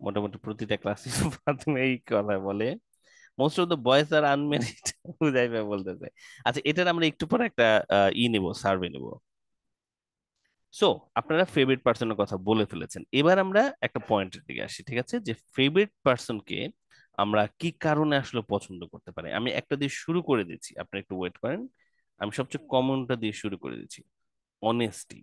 মোটামুটি প্রতিটা ক্লাসে ফাতিমা এই কথা বলে। Most of the boys are unmarried, Huzaifa বলতেছে। আচ্ছা, এটার আমরা একটু পরে একটা নেব, সার্ভে নেব। সো আপনারা ফেভারিট পার্সনের কথা বলে ফেলেছেন, এবার আমরা একটা পয়েন্টের দিকে আসি, ঠিক আছে, যে ফেভারিট পার্সনকে আমরা কি কারণে আসলে পছন্দ করতে পারি। আমি একটা দিয়ে শুরু করে দিচ্ছি, আপনি একটু ওয়েট করেন। আমি সবচেয়ে কমনটা দিয়ে শুরু করে দিচ্ছি, অনেস্টি।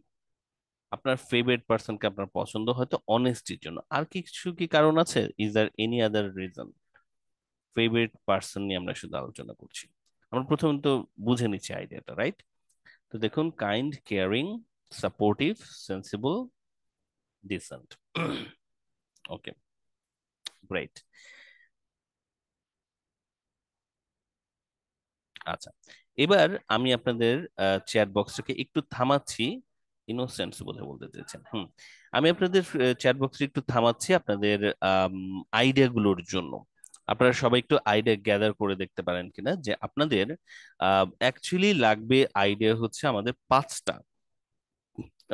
আপনার ফেভারিট পার্সনকে আপনার পছন্দ হয়তো অনেস্টির জন্য, আর কিছু কি কারণ আছে? Is there any other reason? Favourite person নিয়ে আমরা শুধু আলোচনা করছি। আমরা প্রথমে তো বুঝে নিচ্ছি আইডিয়াটা, রাইট? তো দেখুন, kind, caring, supportive, sensible, decent. Okay, great. আচ্ছা, এবার আমি আপনাদের চ্যাট বক্সটাকে একটু থামাচ্ছি। ইনোসেন্স বোধহয় বলতে চেয়েছেন। আমি আপনাদের চ্যাট বক্সটা একটু থামাচ্ছি আপনাদের আইডিয়া গুলোর জন্য। আপনারা সবাই একটু আইডিয়া গ্যাদার করে দেখতে পারেন কিনা, যে আপনাদের অ্যাকচুয়ালি লাগবে আইডিয়া হচ্ছে আমাদের 5টা।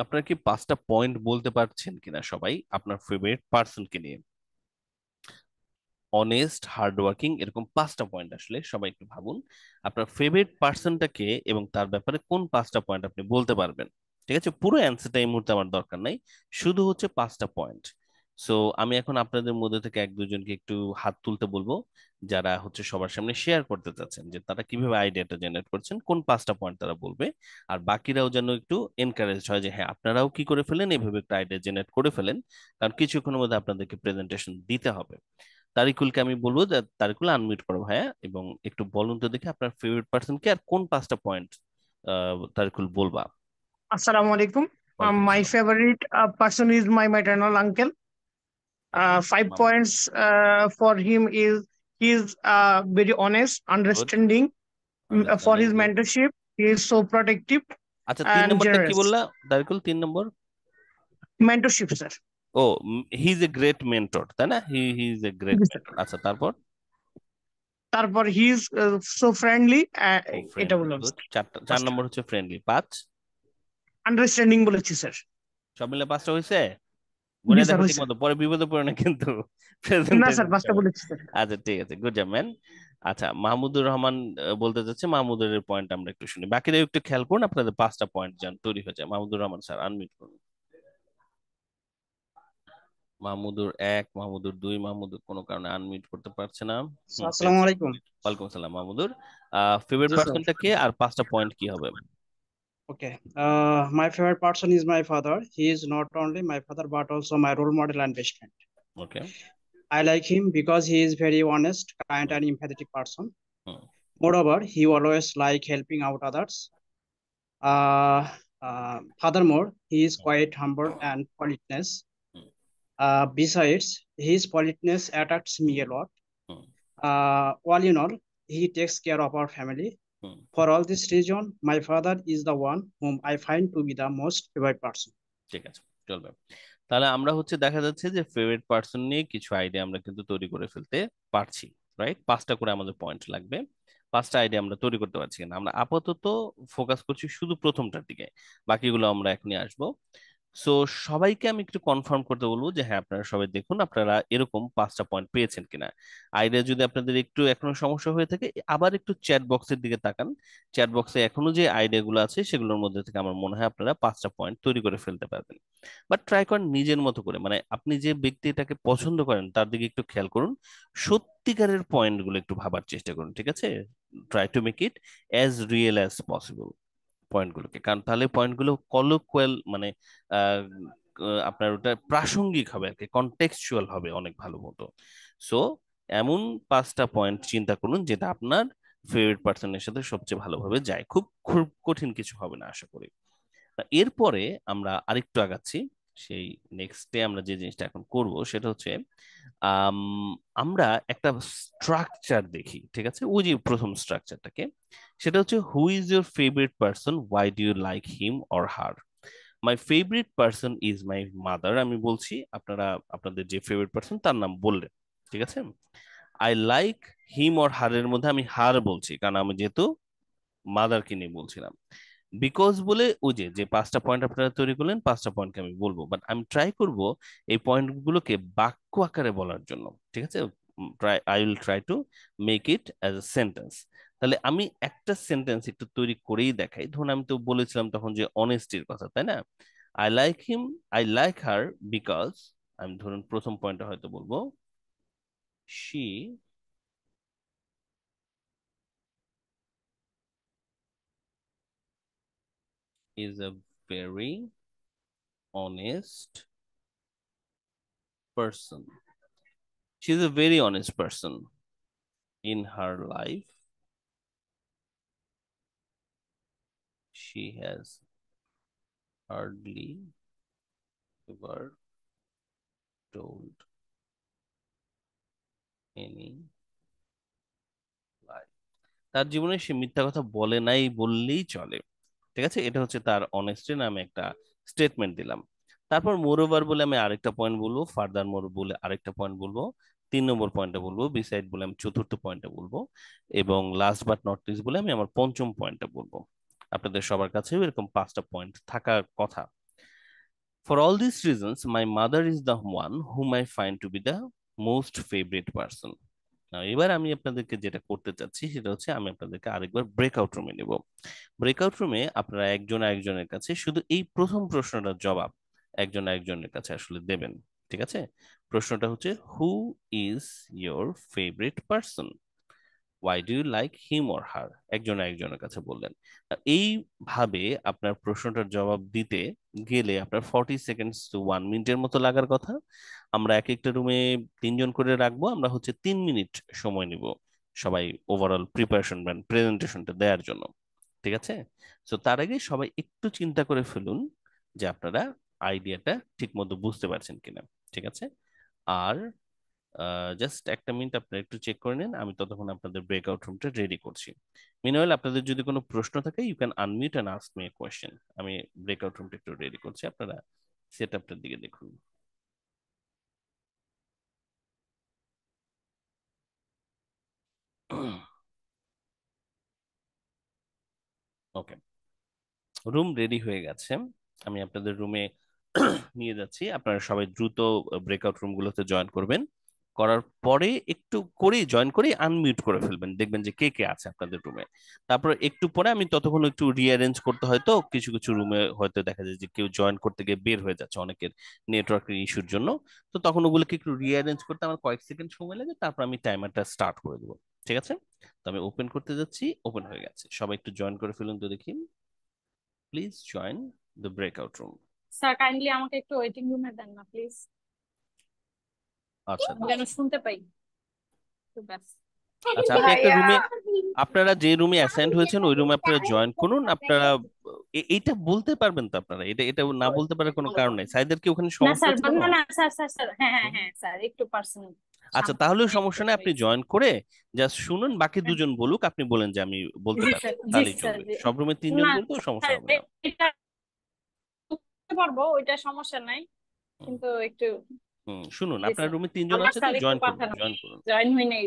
আপনারা কি 5টা পয়েন্ট বলতে পারছেন কিনা সবাই আপনার ফেভারিট পার্সনকে নিয়ে? অনেস্ট, হার্ডওয়ার্কিং, এরকম 5টা পয়েন্ট আসলে সবাই একটু ভাবুন। আপনার ফেভারিট পার্সনটাকে এবং তার ব্যাপারে কোন 5টা পয়েন্ট আপনি বলতে পারবেন। ঠিক আছে, পুরো অ্যান্সারটা এই মুহূর্তে আমার দরকার নাই, শুধু হচ্ছে 5টা পয়েন্ট। সো আমি এখন আপনাদের মধ্যে থেকে এক দুজনকে একটু হাত তুলতে বলবো, যারা হচ্ছে সবার সামনে শেয়ার করতে চাচ্ছেন যে তারা কিভাবে আইডিয়াটা জেনারেট করছেন, কোন 5টা পয়েন্ট তারা বলবে। আর বাকিরাও যেন একটু এনকারেজ হয় যে হ্যাঁ, আপনারাও কি করে ফেলেন, এভাবে একটা আইডিয়া জেনারেট করে ফেলেন, কারণ কিছুক্ষণের মধ্যে আপনাদেরকে প্রেজেন্টেশন দিতে হবে। তারিকুলকে আমি বলবো যে তারিকুল আনমিউট করো ভাইয়া, এবং একটু বলুন তো দেখি আপনার ফেভারিট পার্সন কে আর কোন 5টা পয়েন্ট তারিকুল বলবা। Assalamu alaikum. ওয়ালাইকুম My সালাম। favorite person is my maternal uncle. Five Mahmud, points for him is he's very honest, good, understanding. For understanding, his good. mentorship, he is so protective আচ্ছা, তিন and নম্বরটা কি generous. বললা তারিকুল? 3 নম্বর? Mentorship, sir. ও, he is a great mentor, তাই না? He is a great Yes, sir. Mentor. আচ্ছা, তারপর? তারপর he is so friendly. ও, এটা ফ্রেন্ডলি, বললাম গুড। sir. 4 নম্বর হচ্ছে ফ্রেন্ডলি। 5? Understanding বলেছি স্যার। সব মিলে 5টা হয়েছে? জি বলে স্যার, দেখো ঠিক হয়েছে। মতো, পরে বিপদে পড়ে না কিন্তু না স্যার, প্রেজেন্টেশন 5টা সময়। বলেছি স্যার। আচ্ছা, ঠিক আছে, গুড জব ম্যান। আচ্ছা, মাহমুদুর রহমান বলতে যাচ্ছে, মাহমুদের পয়েন্ট আমরা একটু শুনি, বাকিরা একটু খেয়াল করুন আপনাদের 5টা পয়েন্ট যেন তৈরি হয়ে যায়। মাহমুদুর রহমান স্যার, আনমিউট করুন। মাহমুদুর 1, মাহমুদুর 2, মাহমুদুর কোনো কারণে আনমিউট করতে পারছে না। আসসালামু আলাইকুম। ওয়ালাইকুম সালাম। মাহমুদুর ফেভারিট জি স্যার। পার্সনটা কে আর 5টা পয়েন্ট কি হবে? Okay. My favorite person is my father. He is not only my father but also my role model and best friend. Okay. I like him because he is very honest, kind, and empathetic person. Hmm, Moreover, he always like helping out others. Uh, Furthermore, he is quite humble and politeness. Hmm, Besides, his politeness attracts me a lot. Hmm, All in all, he takes care of our family. Hmm. For all this reason, my father is the one whom I find to be the most favorite person. ঠিক আছে, চলবে। তাহলে আমরা হচ্ছে দেখা যাচ্ছে যে favourite person নিয়ে কিছু আইডিয়া আমরা কিন্তু তৈরি করে ফেলতে পারছি, রাইট? 5টা করে আমাদের পয়েন্ট লাগবে। 5টা আইডিয়া আমরা তৈরি করতে পারছি কিনা, আমরা আপাতত ফোকাস করছি শুধু প্রথমটার দিকে, বাকিগুলো আমরা এখনই আসবো। সো সবাইকে আমি একটু কনফার্ম করতে বলবো যে হ্যাঁ, আপনারা সবাই দেখুন আপনারা এরকম 5টা পয়েন্ট পেয়েছেন কিনা। আইডিয়া যদি আপনাদের একটু এখনো সমস্যা হয়ে থাকে, আবার একটু চ্যাট বক্সের দিকে তাকান। চ্যাট বক্সে এখনো যে আইডিয়াগুলো আছে সেগুলোর মধ্যে থেকে আমার মনে হয় আপনারা 5টা পয়েন্ট তৈরি করে ফেলতে পারবেন। বাট ট্রাই করেন নিজের মতো করে, মানে আপনি যে ব্যক্তিটাকে পছন্দ করেন তার দিকে একটু খেয়াল করুন, সত্যিকারের পয়েন্টগুলো একটু ভাবার চেষ্টা করুন, ঠিক আছে? Try to make it as real as possible পয়েন্টগুলোকে, কারণ তাহলে পয়েন্টগুলো কলোকুয়াল, মানে আহ, আপনার ওটা প্রাসঙ্গিক হবে আর কি, কনটেক্সচুয়াল হবে অনেক ভালো মতো। সো এমন 5টা পয়েন্ট চিন্তা করুন যেটা আপনার ফেভারিট পার্সনের সাথে সবচেয়ে ভালোভাবে যায়, খুব খুব কঠিন কিছু হবে না আশা করি। এরপরে আমরা আরেকটু আগাচ্ছি, সেই নেক্সট ডে আমরা যে জিনিসটা এখন করব সেটা হচ্ছে আম, আমরা একটা স্ট্রাকচার দেখি, ঠিক আছে? ওই যে প্রথম স্ট্রাকচারটাকে, সেটা হচ্ছে who is your favourite person, why do you like him or her. My favourite person is my mother, আমি বলছি, আপনারা আপনাদের যে ফেভারিট পার্সন তার নাম বললেন, ঠিক আছে? আই লাইক হিম অর হারের মধ্যে আমি হার বলছি, কারণ আমি যেহেতু মাদারকে নিয়ে বলছিলাম। বিকজ বলে ওই যে যে 5টা পয়েন্ট আপনারা তৈরি করলেন, 5টা পয়েন্টকে আমি বলবো, বাট আমি ট্রাই করব এই পয়েন্টগুলোকে বাক্য আকারে বলার জন্য, ঠিক আছে? I will try to make it as a sentence. তাহলে আমি একটা সেন্টেন্স একটু তৈরি করেই দেখাই। ধরুন আমি তো বলেছিলাম তখন যে অনেস্টির কথা, তাই না? I like him, I like her because, আমি ধরুন প্রথম পয়েন্টটা হয়তো বলবো she is a very honest person. She is a very honest person in her life. She has hardly ever told any lie. তার জীবনে সে মিথ্যা কথা বলে নাই বললেই চলে। ঠিক আছে, এটা হচ্ছে তার অনেস্টি নামে একটা স্টেটমেন্ট দিলাম। তারপর মোর ওভার বলে আমি আরেকটা পয়েন্ট বলবো, ফার্দার মোর বলে আরেকটা পয়েন্ট বলবো, 3 নম্বর পয়েন্টটা বলবো, বিসাইড বলে আমি চতুর্থ পয়েন্টটা বলবো, এবং লাস্ট বাট নট লিস্ট বলে আমি আমার পঞ্চম পয়েন্টটা বলবো। আপনাদের সবার কাছেও এরকম 5টা পয়েন্ট থাকার কথা। For all these reasons, my mother is the one whom I find to be the most favorite person. এবার আমি আপনাদেরকে যেটা করতে চাচ্ছি সেটা হচ্ছে আমি আপনাদেরকে আরেকবার ব্রেকআউট রুমে নেব। ব্রেকআউট রুমে আপনারা একজন আরেকজনের কাছে শুধু এই প্রথম প্রশ্নটার জবাব একজন আরেকজনের কাছে আসলে দেবেন। ঠিক আছে, প্রশ্নটা হচ্ছে who is your favourite person, why do you like him or her, একজন আরেকজনের কাছে বললেন। এইভাবে আপনার প্রশ্নটার জবাব দিতে গেলে আপনার 40 সেকেন্ডস টু 1 মিনিটের মতো লাগার কথা। আমরা এক একটা রুমে 3 জন করে রাখবো, আমরা হচ্ছে 3 মিনিট সময় নিব সবাই ওভারঅল প্রিপারেশন প্রেজেন্টেশনটা দেওয়ার জন্য। ঠিক আছে, তো তার আগে সবাই একটু চিন্তা করে ফেলুন যে আপনারা আইডিয়াটা ঠিক মতো বুঝতে পারছেন কিনা। ঠিক আছে, আর জাস্ট একটা মিনিট আপনারা একটু চেক করে নিন, আমি ততক্ষণ আপনাদের ব্রেকআউট রুমটা রেডি করছি। মিনওয়াইল আপনাদের যদি কোনো প্রশ্ন থাকে you can unmute and ask me a question. আমি ব্রেকআউট রুমটা একটু রেডি করছি, আপনারা সেট আপটার দিকে দেখুন। ওকে, রুম রেডি হয়ে গেছে, আমি আপনাদের রুমে নিয়ে যাচ্ছি। আপনারা সবাই দ্রুত ব্রেকআউট রুমগুলোতে জয়েন করবেন, করার পরে একটু করে জয়েন করে আনমিউট করে ফেলবেন, দেখবেন যে কে কে আছে আপনাদের রুমে। তারপর একটু পরে আমি ততক্ষণ একটু রিঅ্যারেঞ্জ করতে, হয়তো কিছু কিছু রুমে হয়তো দেখা যায় যে কেউ জয়েন করতে গিয়ে বের হয়ে যাচ্ছে অনেকের নেটওয়ার্কের ইস্যুর জন্য, তো তখন ওগুলোকে একটু রিঅ্যারেঞ্জ করতে আমার কয়েক সেকেন্ড সময় লাগে, তারপর আমি টাইমারটা স্টার্ট করে দেবো। ঠিক আছে, তো আমি ওপেন করতে যাচ্ছি, ওপেন হয়ে গেছে, সবাই একটু জয়েন করে ফেলুন তো দেখি। Please join the breakout room. Sir kindly আমাকে একটু ওয়েটিং রুমে দেন না প্লিজ, আচ্ছা আমি যেন শুনতে পাই। তো ব্যাস। আচ্ছা, আপনি একটা রুমে, আপনারা যে রুমে অ্যাসাইন্ড হয়েছেন ওই রুমে আপনারা জয়েন করুন। আপনারা এইটা বলতে পারবেন তো, আপনারা এটা এটা না বলতে পারার কোনো কারণ নাই। সাইদের কি ওখানে না সমস্যা স্যার, হচ্ছে না কোনো? না স্যার স্যার স্যার, হ্যাঁ হ্যাঁ হ্যাঁ স্যার, একটু পার্সোনাল আচ্ছা, তাহলেও সমস্যা নেই, আপনি জয়েন করে জাস্ট শুনুন, বাকি দুজন বলুক, আপনি বলেন যে আমি বলতে জি পারছি, স্যার, জি তাহলেই স্যার, চলবে। জি। সব রুমে 3 জন না করে তো সমস্যা স্যার, হবে না। এটা করতে পারবো, ওইটা সমস্যা নাই, হুম, কিন্তু একটু। শুনুন, জি আপনার স্যার, রুমে 3 জন আমার আছে তো, স্যার একটু জয়েন করুন, পাঠানো, জয়েন করুন, জয়েন হই নাই।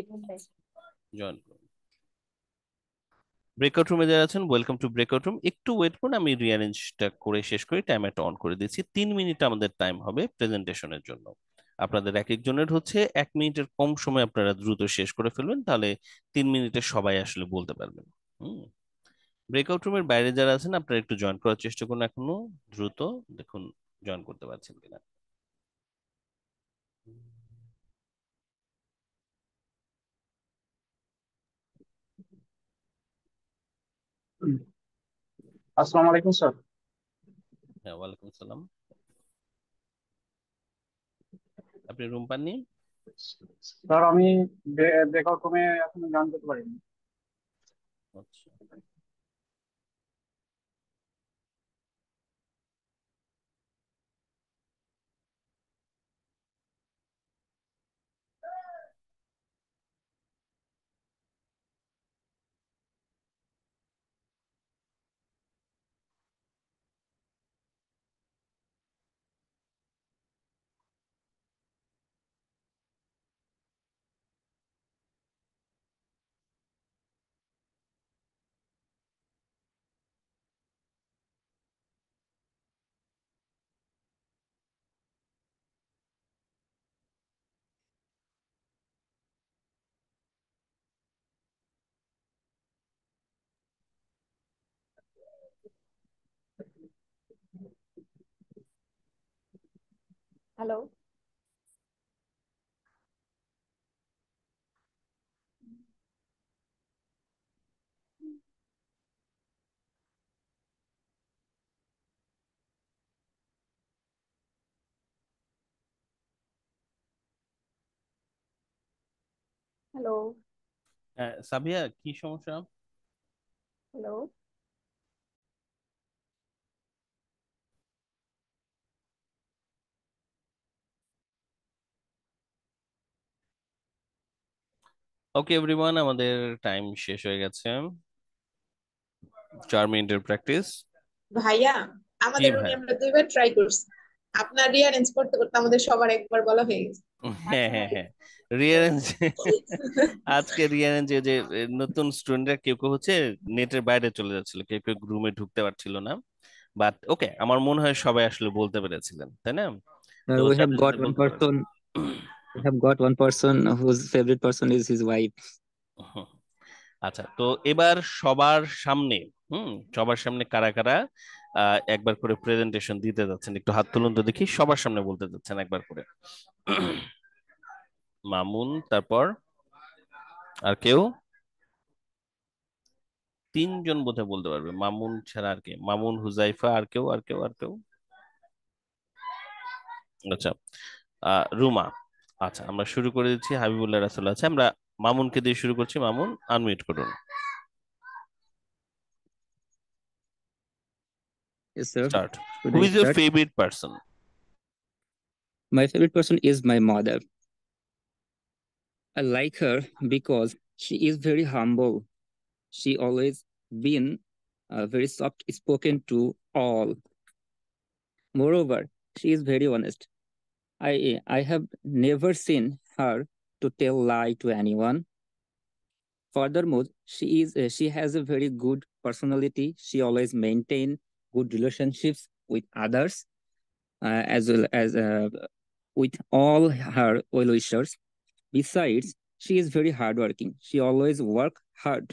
জয়েন করুন। ব্রেকআউট রুমে যারা আছেন ওয়েলকাম টু ব্রেকআউট রুম। একটু ওয়েট করুন, আমি রিঅ্যারেঞ্জটা করে শেষ করি, টাইমারটা অন করে দিচ্ছি। 3 মিনিট আমাদের টাইম হবে প্রেজেন্টেশনের জন্য। আপনাদের এক একজনের হচ্ছে 1 মিনিটের কম সময়, আপনারা দ্রুত শেষ করে ফেলবেন, তাহলে 3 মিনিটে সবাই আসলে বলতে পারবেন। হুম, ব্রেকআউট রুমের বাইরে যারা আছেন আপনারা একটু জয়েন করার চেষ্টা করুন এখনো দ্রুত, দেখুন জয়েন করতে পারছেন কিনা। আসসালামু আলাইকুম স্যার। হ্যাঁ, ওয়ালাইকুম আসসালাম। আপনি রুম পাননি? স্যার আমি ব্রেকআউট রুমে এখনো জয়েন করতে পারিনি। আচ্ছা, হ্যালো। হ্যালো। সাবিয়া, কি সমস্যা? হ্যালো। ওকে এভরিওয়ান, আমাদের টাইম শেষ হয়ে গেছে। 4 মিনিটের প্র্যাকটিস। ভাইয়া, কি আমাদের ভাই? রুমে আমরা 2বার ট্রাই করছি, আপনার রিয়ারেঞ্জ করতে করতে আমাদের সবার একবার বলা হয়ে গেছে। হ্যাঁ হ্যাঁ হ্যাঁ, রিয়ারেঞ্জ আজকে রিয়ারেঞ্জ যে নতুন স্টুডেন্টরা কেউ কেউ হচ্ছে নেটের বাইরে চলে যাচ্ছিল, কেউ কেউ রুমে ঢুকতে পারছিল না। বাট ওকে, আমার মনে হয় সবাই আসলে বলতে পেরেছিলেন, তাই না? তো We have যাদের got যাদের one বলতে পেরেছেন, person. We have got one person whose favorite person is his wife. আচ্ছা, তো এবার সবার সামনে, সবার সামনে কারা কারা একবার করে প্রেজেন্টেশন দিতে যাচ্ছেন, একটু হাত তুলুন তো দেখি, সবার সামনে বলতে যাচ্ছেন একবার করে। মামুন, তারপর আর কেউ? 3 জন বোধহয় বলতে পারবে, মামুন ছাড়া আর কে? মামুন, হুজাইফা, আর কেউ? আর কেউ? আর কেউ? আচ্ছা, রুমা। আচ্ছা, আমরা শুরু করে দিচ্ছি। হাবিবুল্লাহ রাসেল আছে, আমরা মামুনকে দিয়ে শুরু করছি। মামুন, আনমিউট করুন। Yes, sir. Start. Should who I is your start? Favourite person? My favorite person is my mother. I like her because she is very humble. She always been very soft spoken to all. Moreover, she is very honest. I have never seen her to tell lie to anyone. Furthermore, she has a very good personality. She always maintain good relationships with others, as well as with all her well-wishers. Besides, she is very hardworking. She always work hard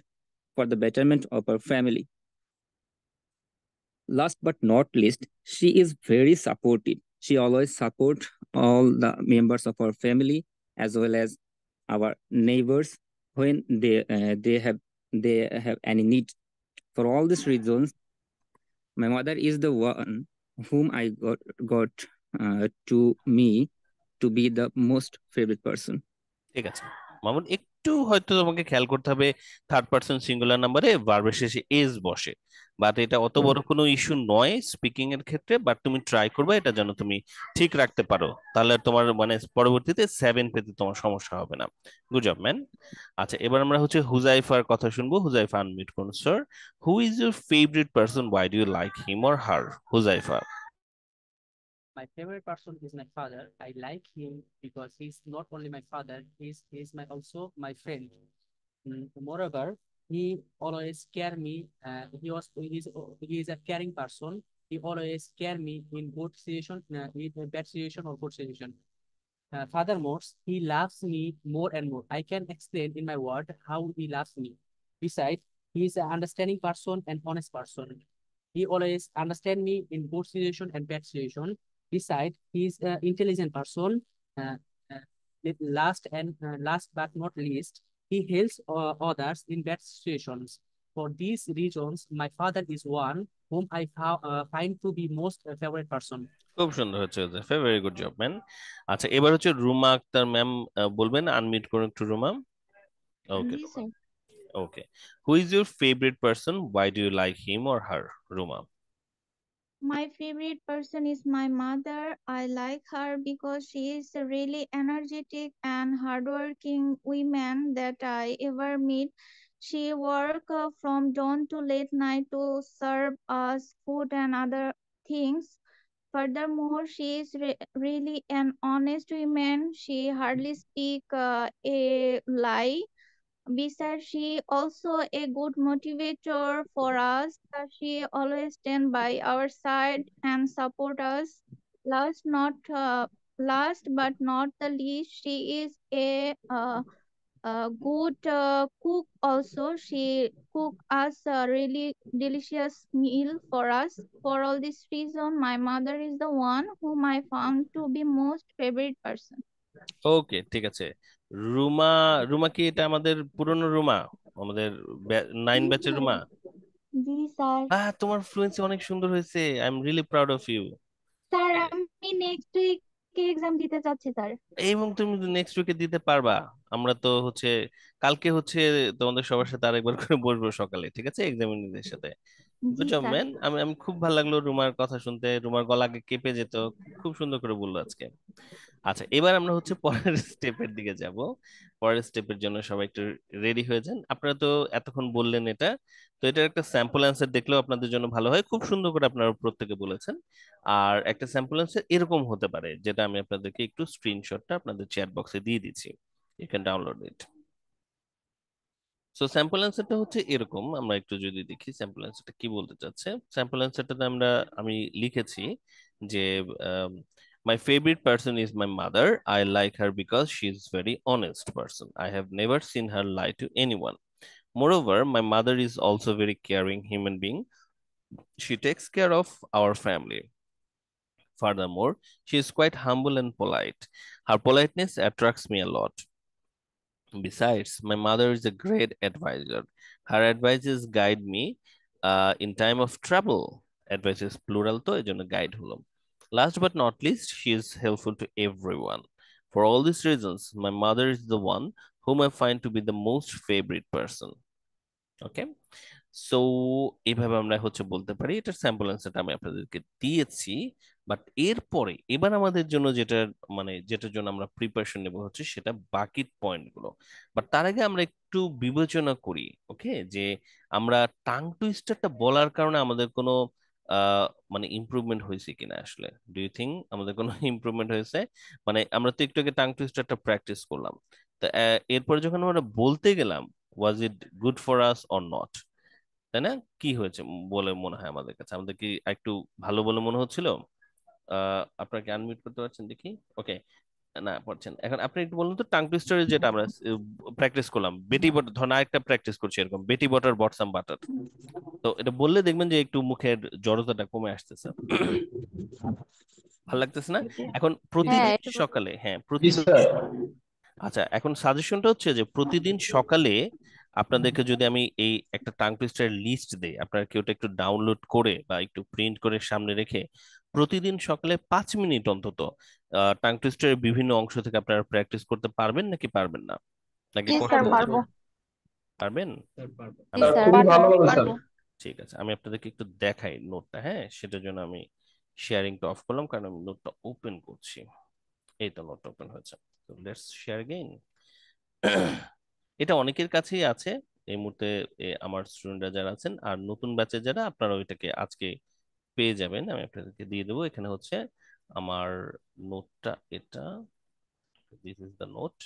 for the betterment of her family. Last but not least, she is very supportive. She always support all the members of our family as well as our neighbors when they have any need. For all these reasons, my mother is the one whom I got to me to be the most favorite person. ঠিক আছে মামুন, একটু হয়তো তোমাকে খেয়াল করতে হবে, third person singular নাম্বারে ভার্বের শেষে এজ বসে। বাট এটা অত বড় কোনো ইস্যু নয় স্পিকিং এর ক্ষেত্রে, বাট তুমি ট্রাই করবে এটা যেন তুমি ঠিক রাখতে পারো, তাহলে তোমার মানে পরবর্তীতে 7 পেতে তোমার সমস্যা হবে না। Good job man. আচ্ছা, এবার আমরা হচ্ছে হুজাইফার কথা শুনবো। হুজাইফা, আনমিউট করুন sir. Who is your favourite person, why do you like him or her? Huzaifa. My favorite person is my father. I like him because he's not only my father, he's my also my friend. Moreover, he always care me. He is a caring person. He always care me in good situation, in a bad situation or good situation. Furthermore, he loves me more and more. I can explain in my word how he loves me. Besides, he is an understanding person and honest person. He always understand me in good situation and bad situation. Besides, he is an intelligent person. Uh, last but not least, he helps others in bad situations. For these reasons, my father is one whom I find to be most favorite person. খুব সুন্দর হচ্ছে Huzaifa, very good job man. আচ্ছা, এবার হচ্ছে Ruma Akter ma'am বলবেন, unmute করুন একটু Ruma. Okay জি Ruma. Sir. Okay, who is your favourite person, why do you like him or her? Ruma. My favorite person is my mother. I like her because she is a really energetic and hardworking woman that I ever meet. She work from dawn to late night to serve us food and other things. Furthermore, she is really an honest woman. She hardly speak a lie. Besides, she also a good motivator for us. She always stand by our side and support us. Last but not the least, she is a good cook also. She cook us a really delicious meal for us. For all this reason, my mother is the one whom I found to be most favorite person. ওকে, ঠিক আছে। রুমা, রুমা কি এটা আমাদের পুরনো রুমা, আমাদের 9 G ব্যাচের sir. Ruma? জি sir. তোমার ফ্লুয়েন্সি অনেক সুন্দর হয়েছে, I am really proud of you. Sir আমি নেক্সট উইকে এক্সাম দিতে চাচ্ছি স্যার। এবং তুমি নেক্সট উইকে দিতে পারবা। আমরা তো হচ্ছে কালকে হচ্ছে তোমাদের সবার সাথে আরেকবার করে বসবো সকালে, ঠিক আছে, এক্সামিনারদের সাথে। জি গুড জব স্যার। ম্যান। আমি আমি খুব ভালো লাগলো রুমার কথা শুনতে, রুমার গলা আগে কেঁপে যেত, খুব সুন্দর করে বললো আজকে। আচ্ছা, এবার আমরা হচ্ছে পরের স্টেপের দিকে যাব। পরের স্টেপের জন্য সবাই একটু রেডি হয়ে যান। আপনারা তো এতক্ষণ বললেন এটা, তো এটার একটা স্যাম্পল অ্যান্সার দেখলেও আপনাদের জন্য ভালো হয়। খুব সুন্দর করে আপনারা প্রত্যেকে বলেছেন। আর একটা স্যাম্পল অ্যান্সার এরকম হতে পারে, যেটা আমি আপনাদেরকে একটু স্ক্রিনশটটা আপনাদের চ্যাট বক্সে দিয়ে দিচ্ছি, you can download it. So sample অ্যান্সারটা হচ্ছে এরকম, আমরা একটু যদি দেখি স্যাম্পল অ্যান্সারটা কি বলতে চাচ্ছে। স্যাম্পল অ্যান্সারটাতে আমি লিখেছি যে my favorite person is my mother. I like her because she is very honest person. I have never seen her lie to anyone. Moreover, my mother is also very caring human being. She takes care of our family. Furthermore, she is quite humble and polite. Her politeness attracts me a lot. Besides, my mother is a great advisor. Her advices guide me in time of trouble. Advices plural to ejono guide হলো। Last but not least, she is helpful to everyone. For all these reasons, my mother is the one whom I find to be the most favorite person. Okay? So এইভাবে আমরা হচ্ছে বলতে পারি। এটার sample অ্যান্সারটা আমি আপনাদেরকে দিয়েছি। বাট এরপরে এবার আমাদের জন্য যেটা, মানে যেটার জন্য আমরা প্রিপারেশন নেব হচ্ছে সেটা বাকি পয়েন্টগুলো। বাট তার আগে আমরা একটু বিবেচনা করি, ওকে, যে আমরা টাং টুইস্টারটা বলার কারণে আমাদের কোনো আহ মানে ইমপ্রুভমেন্ট হয়েছে কিনা। আসলে ডু ইউ থিঙ্ক আমাদের কোনো ইমপ্রুভমেন্ট হয়েছে? মানে আমরা তো একটু আগে টাং টুইস্টারটা প্র্যাকটিস করলাম, তো এরপরে যখন আমরা বলতে গেলাম, was it good for us or not, তাই না? কি হয়েছে বলে মনে হয় আমাদের কাছে? আমাদের কি একটু ভালো বলে মনে হচ্ছিল? আপনারা কি আনমিউট করতে পারছেন দেখি? ওকে, না পারছেন। এখন আপনি একটু বলুন তো, টাং টুইস্টারে যেটা আমরা প্র্যাকটিস করলাম, বেটি বট, ধরুন আরেকটা প্র্যাকটিস করছি এরকম, বেটি বটার বটসাম বাটার। তো এটা বললে দেখবেন যে একটু মুখের জড়তাটা কমে আসতেছে, ভালো লাগতেছে না? এখন হ্যাঁ প্রতিদিন একটু সকালে, হ্যাঁ জি প্রতিদিন, স্যার। আচ্ছা এখন সাজেশনটা হচ্ছে যে প্রতিদিন সকালে আপনাদেরকে যদি আমি এই একটা টাং টুইস্টার লিস্ট দেই, আপনারা কি ওটা একটু ডাউনলোড করে বা একটু প্রিন্ট করে সামনে রেখে প্রতিদিন সকালে 5 মিনিট অন্তত টাং টুইস্টারের বিভিন্ন অংশ থেকে আপনারা প্র্যাকটিস করতে পারবেন নাকি পারবেন না? নাকি জি কষ্ট স্যার হচ্ছে? পারবো। পারবেন? জি আমি স্যার স্যার খুবই ভালো হবে স্যার। পারবো। ঠিক আছে, আমি আপনাদেরকে একটু দেখাই নোটটা, হ্যাঁ সেটার জন্য আমি শেয়ারিংটা অফ করলাম, কারণ আমি নোটটা ওপেন করছি। এই তো নোটটা ওপেন হয়েছে, তো লেটস শেয়ার এগেইন। এটা অনেকের কাছেই আছে এই মুহূর্তে, আমার স্টুডেন্টরা যারা আছেন আর নতুন ব্যাচে যারা, আপনারা ওইটাকে আজকে পেয়ে যাবেন। আমি আপনাদেরকে দিয়ে দেবো। এখানে হচ্ছে আমার নোটটা, এটা দিস ইজ দ্য নোট।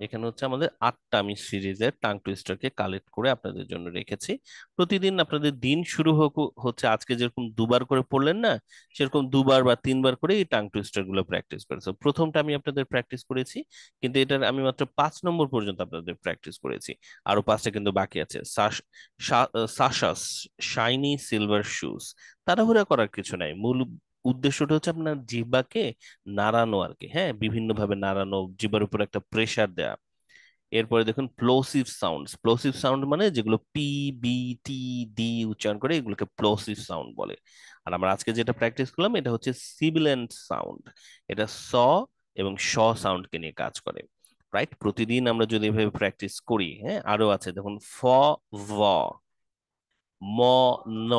এখানে হচ্ছে আমাদের 8টা আমি সিরিজের টাং টুইস্টারকে কালেক্ট করে আপনাদের জন্য রেখেছি। প্রতিদিন আপনাদের দিন শুরু হোক হচ্ছে আজকে যেরকম দুবার করে পড়লেন না, সেরকম 2বার বা 3বার করে এই টাং টুইস্টার গুলো প্র্যাকটিস করেছে। প্রথমটা আমি আপনাদের প্র্যাকটিস করেছি, কিন্তু এটার আমি মাত্র 5 নম্বর পর্যন্ত আপনাদের প্র্যাকটিস করেছি। আরো 5টা কিন্তু বাকি আছে। সাশাস শাইনি সিলভার শুজ। তাড়াহুড়া করার কিছু নাই, মূল উদ্দেশ্যটা হচ্ছে আপনার জিহ্বাকে নাড়ানো আর কি, হ্যাঁ বিভিন্ন ভাবে নাড়ানো, জিহ্বার উপর একটা প্রেসার দেয়া। এরপরে দেখুন প্লোসিভ সাউন্ড। প্লোসিভ সাউন্ড মানে যেগুলো পি, বি, টি, ডি উচ্চারণ করে, এগুলোকে প্লোসিভ সাউন্ড বলে। আর আমরা আজকে যেটা প্র্যাকটিস করলাম এটা হচ্ছে সিবিলেন্ট সাউন্ড। এটা স এবং শ সাউন্ডকে নিয়ে কাজ করে, রাইট? প্রতিদিন আমরা যদি এভাবে প্র্যাকটিস করি, হ্যাঁ আরো আছে দেখুন, ফ, ভ, ম, ন,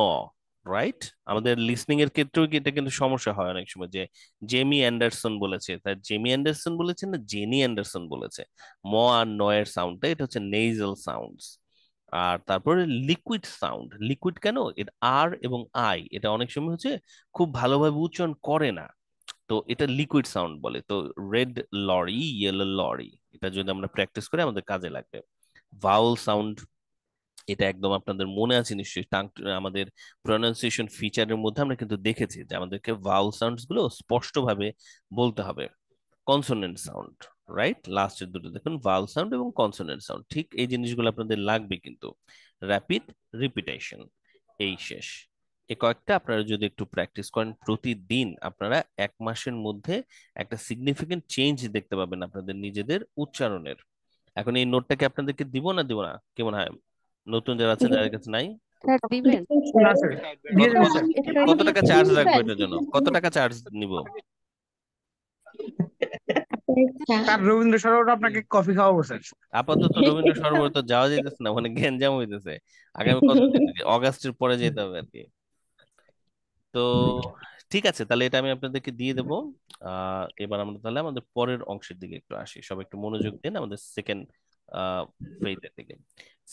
রাইট? আমাদের লিসনিং এর ক্ষেত্রেও কি এটা কিন্তু সমস্যা হয় অনেক সময়, যে জেমি অ্যান্ডারসন বলেছে, তাই জেমি অ্যান্ডারসন বলেছে না জেনি অ্যান্ডারসন বলেছে। ম আর ন এর সাউন্ডটা, এটা হচ্ছে নেজাল সাউন্ডস। আর তারপরে লিকুইড সাউন্ড। লিকুইড কেন? এটা আর এবং আই এটা অনেক সময় হচ্ছে খুব ভালোভাবে উচ্চারণ করে না, তো এটা লিকুইড সাউন্ড বলে। তো রেড লরি, ইয়েলো লরি, এটা যদি আমরা প্র্যাকটিস করি আমাদের কাজে লাগবে। ভাউল সাউন্ড, এটা একদম আপনাদের মনে আছে নিশ্চয়ই, আমাদের প্রনাউন্সিয়েশন ফিচারের মধ্যে আমরা কিন্তু দেখেছি যে আমাদেরকে ভাউল সাউন্ডস গুলো স্পষ্টভাবে বলতে হবে। Consonant sound, right? লাস্টের দুটো দেখুন ভাওয়াল সাউন্ড এবং কনসোনেন্ট সাউন্ড। ঠিক এই জিনিসগুলো আপনাদের লাগবে কিন্তু। র্যাপিড রিপিটেশন, এই শেষ। এই কয়েকটা আপনারা যদি একটু প্র্যাকটিস করেন প্রতিদিন, আপনারা 1 মাসের মধ্যে একটা সিগনিফিকেন্ট চেঞ্জ দেখতে পাবেন আপনাদের নিজেদের উচ্চারণের। এখন এই নোটটাকে আপনাদেরকে দিব না দিব না, কেমন হয়? নতুন যারা আছেন, যাদের কাছে নাই, স্যার দিবেন? না স্যার, দিয়ে কত দেবো কত স্যার। কত টাকা চার্জ রাখবো এটার জন্য? কত টাকা চার্জ নিব? স্যার রবীন্দ্র সরোবর আপনাকে কফি খাওয়াবো স্যার। আপাতত রবীন্দ্র সরোবর তো যাওয়া যাইতেছে না, মানে গ্যাঞ্জাম হইতেছে। আগামী কত অগাস্টের পরে যেতে হবে আর কি। তো ঠিক আছে, তাহলে এটা আমি আপনাদেরকে দিয়ে দেবো। এবার আমরা তাহলে আমাদের পরের অংশের দিকে একটু আসি, সবাই একটু মনোযোগ দিন আমাদের সেকেন্ড ফেজের দিকে।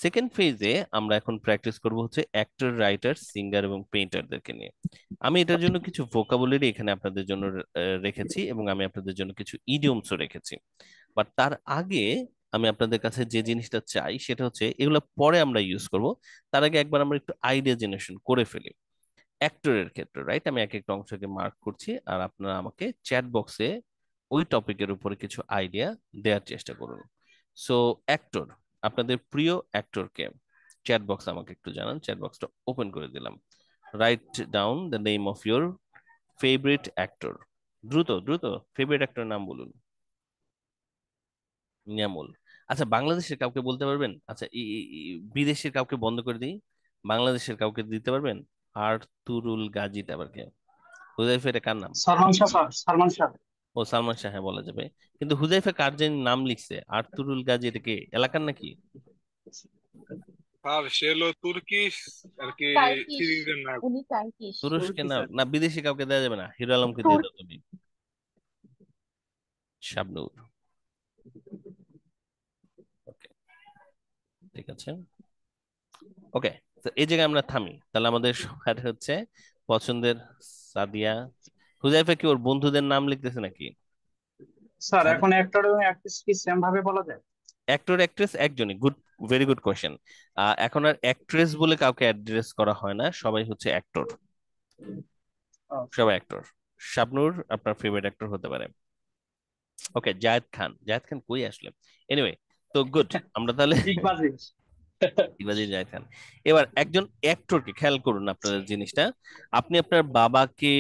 সেকেন্ড ফেজে আমরা এখন প্র্যাকটিস করব হচ্ছে অ্যাক্টর, রাইটার, সিঙ্গার এবং পেইন্টারদেরকে নিয়ে। আমি এটার জন্য কিছু ভোকাবুলারি এখানে আপনাদের জন্য রেখেছি, এবং আমি আপনাদের জন্য কিছু ইডিয়মসও রেখেছি। বাট তার আগে আমি আপনাদের কাছে যে জিনিসটা চাই সেটা হচ্ছে, এগুলো পরে আমরা ইউজ করব, তার আগে একবার আমরা একটু আইডিয়া জেনারেশন করে ফেলি অ্যাক্টরের ক্ষেত্রে। রাইট? আমি এক একটা অংশকে মার্ক করছি, আর আপনারা আমাকে চ্যাট বক্সে ওই টপিকের উপরে কিছু আইডিয়া দেওয়ার চেষ্টা করুন। সো অ্যাক্টর, আপনাদের প্রিয় অ্যাক্টরকে চ্যাট বক্স আমাকে একটু জানান। চ্যাট বক্সটা ওপেন করে দিলাম। Write down the name of your favourite actor. দ্রুত দ্রুত ফেভারিট অ্যাক্টর নাম বলুন। নিয়ামুল। আচ্ছা, বাংলাদেশের কাউকে বলতে পারবেন? আচ্ছা, বিদেশের কাউকে বন্ধ করে দিই, বাংলাদেশের কাউকে দিতে পারবেন? আর্তুরুল গাজীটা আবার কে? হুজাইফা এটা কার নাম? সালমান শাহ স্যার, সালমান শাহ। ও সালমান শাহ, হ্যাঁ বলা যাবে। কিন্তু হুজাইফা কার যে নাম লিখছে, আর্তুরুল গাজী, এটা কি এলাকার নাকি? আর সে হলো তুর্কি আর কি টার্কিশ, সিরিজের নায়ক। উনি টার্কিশ। তুরস্কের নাম না, বিদেশি কাউকে দেওয়া যাবে না? হিরো আলমকে দিয়ে দাও তুমি। শাবনূর। ওকে, ঠিক আছে। ওকে, তো এই জায়গায় আমরা থামি। তাহলে আমাদের সবার হচ্ছে পছন্দের সাদিয়া। হুজাইফা কি ওর বন্ধুদের নাম লিখতেছে নাকি? স্যার এখন অ্যাক্টর এবং অ্যাক্ট্রেস কি সেম ভাবে বলা যায়? অ্যাক্টর অ্যাক্ট্রেস একজনই। Good, very good question. এখন আর অ্যাক্ট্রেস বলে কাউকে অ্যাড্রেস করা হয় না, সবাই হচ্ছে অ্যাক্টর, সবাই অ্যাক্টর। শাবনূর আপনার ফেভারিট অ্যাক্টর হতে পারে। ওকে, জায়েদ খান। জায়েদ খান কই আসলে? এনিওয়ে, তো গুড, আমরা তাহলে ইবাদি জায়েদ খান। এবার একজন অ্যাক্টরকে খেয়াল করুন আপনার জিনিসটা। আপনি আপনার বাবাকে,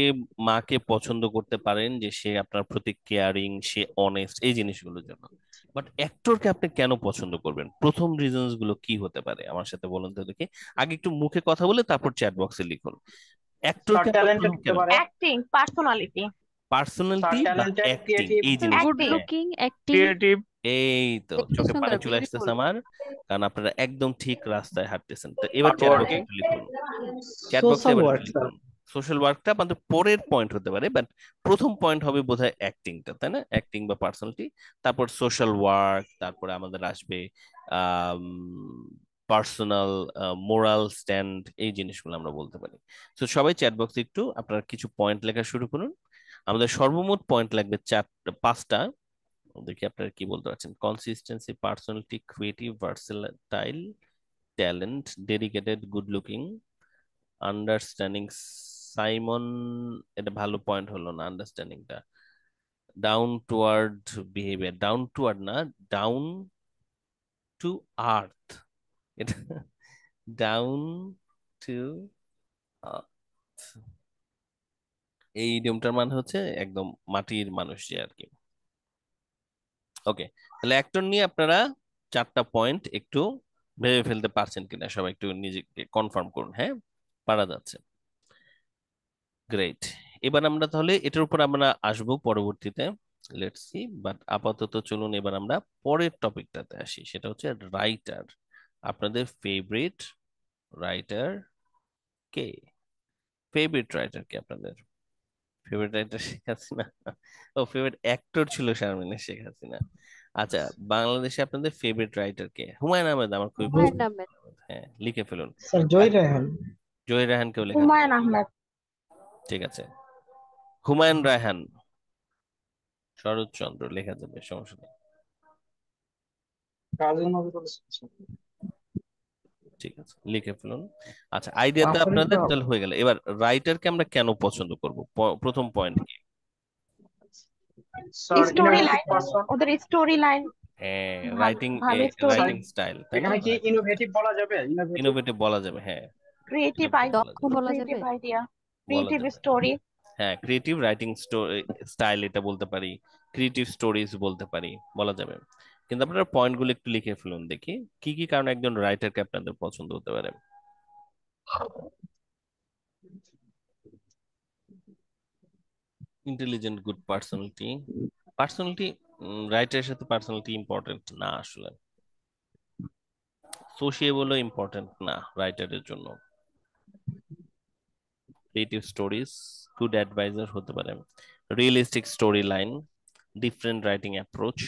মাকে পছন্দ করতে পারেন যে সে আপনার প্রতি কেয়ারিং, সে অনেস্ট, এই জিনিসগুলোর জন্য। বাট অ্যাক্টরকে আপনি কেন পছন্দ করবেন? প্রথম রিজনস গুলো কি হতে পারে আমার সাথে বলুন তো দেখি। আগে একটু মুখে কথা বলে তারপর চ্যাট বক্সে লিখুন। অ্যাক্টরকে অ্যাক্টিং, পার্সোনালিটি, পার্সোনালিটি বা অ্যাক্টিং, এই গুড জিনিসটা। Looking, acting, creative. এই তো দেখতে চোখে সুন্দর, পানি চলে আসতেছে বিউটিফুল। আমার, কারণ আপনারা একদম ঠিক রাস্তায় হাঁটতেছেন। তো এবার চ্যাট বক্সে হার্ডওয়ার্কিং। একটু লিখুন, চ্যাট বক্সে এবার একটু লিখুন। সোশ্যাল ওয়ার্কটা আমাদের পরের পয়েন্ট হতে পারে, বাট প্রথম পয়েন্ট হবে বোধহয় অ্যাক্টিংটা, তাই না? অ্যাক্টিং বা পার্সোনালিটি, তারপর সোশ্যাল ওয়ার্ক, তারপরে আমাদের আসবে পার্সোনাল, মোরাল স্ট্যান্ড, এই জিনিসগুলো আমরা বলতে পারি। তো সবাই চ্যাট বক্সে একটু আপনারা কিছু পয়েন্ট লেখা শুরু করুন। আমাদের সর্বমোট পয়েন্ট লাগবে 5টা। দেখি আপনারা কি বলতে পারছেন। Consistency, personality, creative, versatile, talent, dedicated, good looking, understanding. Simon, এটা ভালো পয়েন্ট হলো না আন্ডারস্ট্যান্ডিংটা। Down toward behaviour, down toward না, ডাউন টু আর্থ, এটা ডাউন টু আর্থ, এই ইডিয়মটার মানে হচ্ছে একদম মাটির মানুষ যে আর কি। ওকে, তাহলে অ্যাক্টর নিয়ে আপনারা 4টা পয়েন্ট একটু ভেবে ফেলতে পারছেন কিনা, সবাই একটু নিজেকে কনফার্ম করুন। হ্যাঁ, পারা যাচ্ছে। গ্রেট। এবার আমরা তাহলে এটার উপর আমরা আসবো পরবর্তীতে, লেটস সি। বাট আপাতত চলুন এবার আমরা পরের টপিকটাতে আসি, সেটা হচ্ছে রাইটার। আপনাদের ফেভারিট রাইটার কে? ফেভারিট রাইটার কে আপনাদের? Favourite writer Sheikh Hasina? ও, ফেভারিট অ্যাক্টর ছিল শারমিনের শেখ হাসিনা। আচ্ছা, বাংলাদেশে আপনাদের ফেভারিট রাইটার কে? হুমায়ুন আহমেদ আমার খুবই হুমায়ুন পছন্দ। আহমেদ। হ্যাঁ, লিখে ফেলুন। স্যার জহির রায়হান। জহির রায়হানকেও লেখা। হুমায়ুন আহমেদ। ঠিক আছে, হুমায়ুন রায়হান, শরৎচন্দ্র লেখা যাবে, সমস্যা নেই। কাজী নজরুল ইসলাম। ঠিক আছে, লিখে ফেলুন। আচ্ছা, আইডিয়াটা আপনাদের তাহলে হয়ে গেল। এবার রাইটারকে আমরা কেন পছন্দ করব? প্রথম পয়েন্ট কি? Sir story innovative line, person. ওদের স্টোরি লাইন হ্যাঁ, ভালো, রাইটিং ভালো স্টোরি, স্যার রাইটিং স্টাইল, তাই না? এখানে কি ইনোভেটিভ বলা যাবে? ইনোভেটিভ ইনোভেটিভ বলা যাবে, হ্যাঁ, ক্রিয়েটিভ ইনোভেটিভ বলা যাবে, বলা যাবে, ক্রিয়েটিভ আইডিয়া, বলা ক্রিয়েটিভ যাবে। স্টোরি। হ্যাঁ, ক্রিয়েটিভ রাইটিং স্টাইল এটা বলতে পারি, ক্রিয়েটিভ স্টোরিজ বলতে পারি, বলা যাবে। কিন্তু আপনারা পয়েন্টগুলো একটু লিখে ফেলুন দেখি, কি কি কারণে একজন রাইটারকে আপনাদের পছন্দ হতে পারে। Intelligent, good personality. পার্সোনালিটি, রাইটারের সাথে পার্সোনালিটি ইম্পর্টেন্ট না আসলে, সোশিয়েবলও ইম্পর্টেন্ট না রাইটারের জন্য। ক্রিয়েটিভ স্টোরিজ, গুড অ্যাডভাইজার হতে পারে, realistic story line, different writing approach,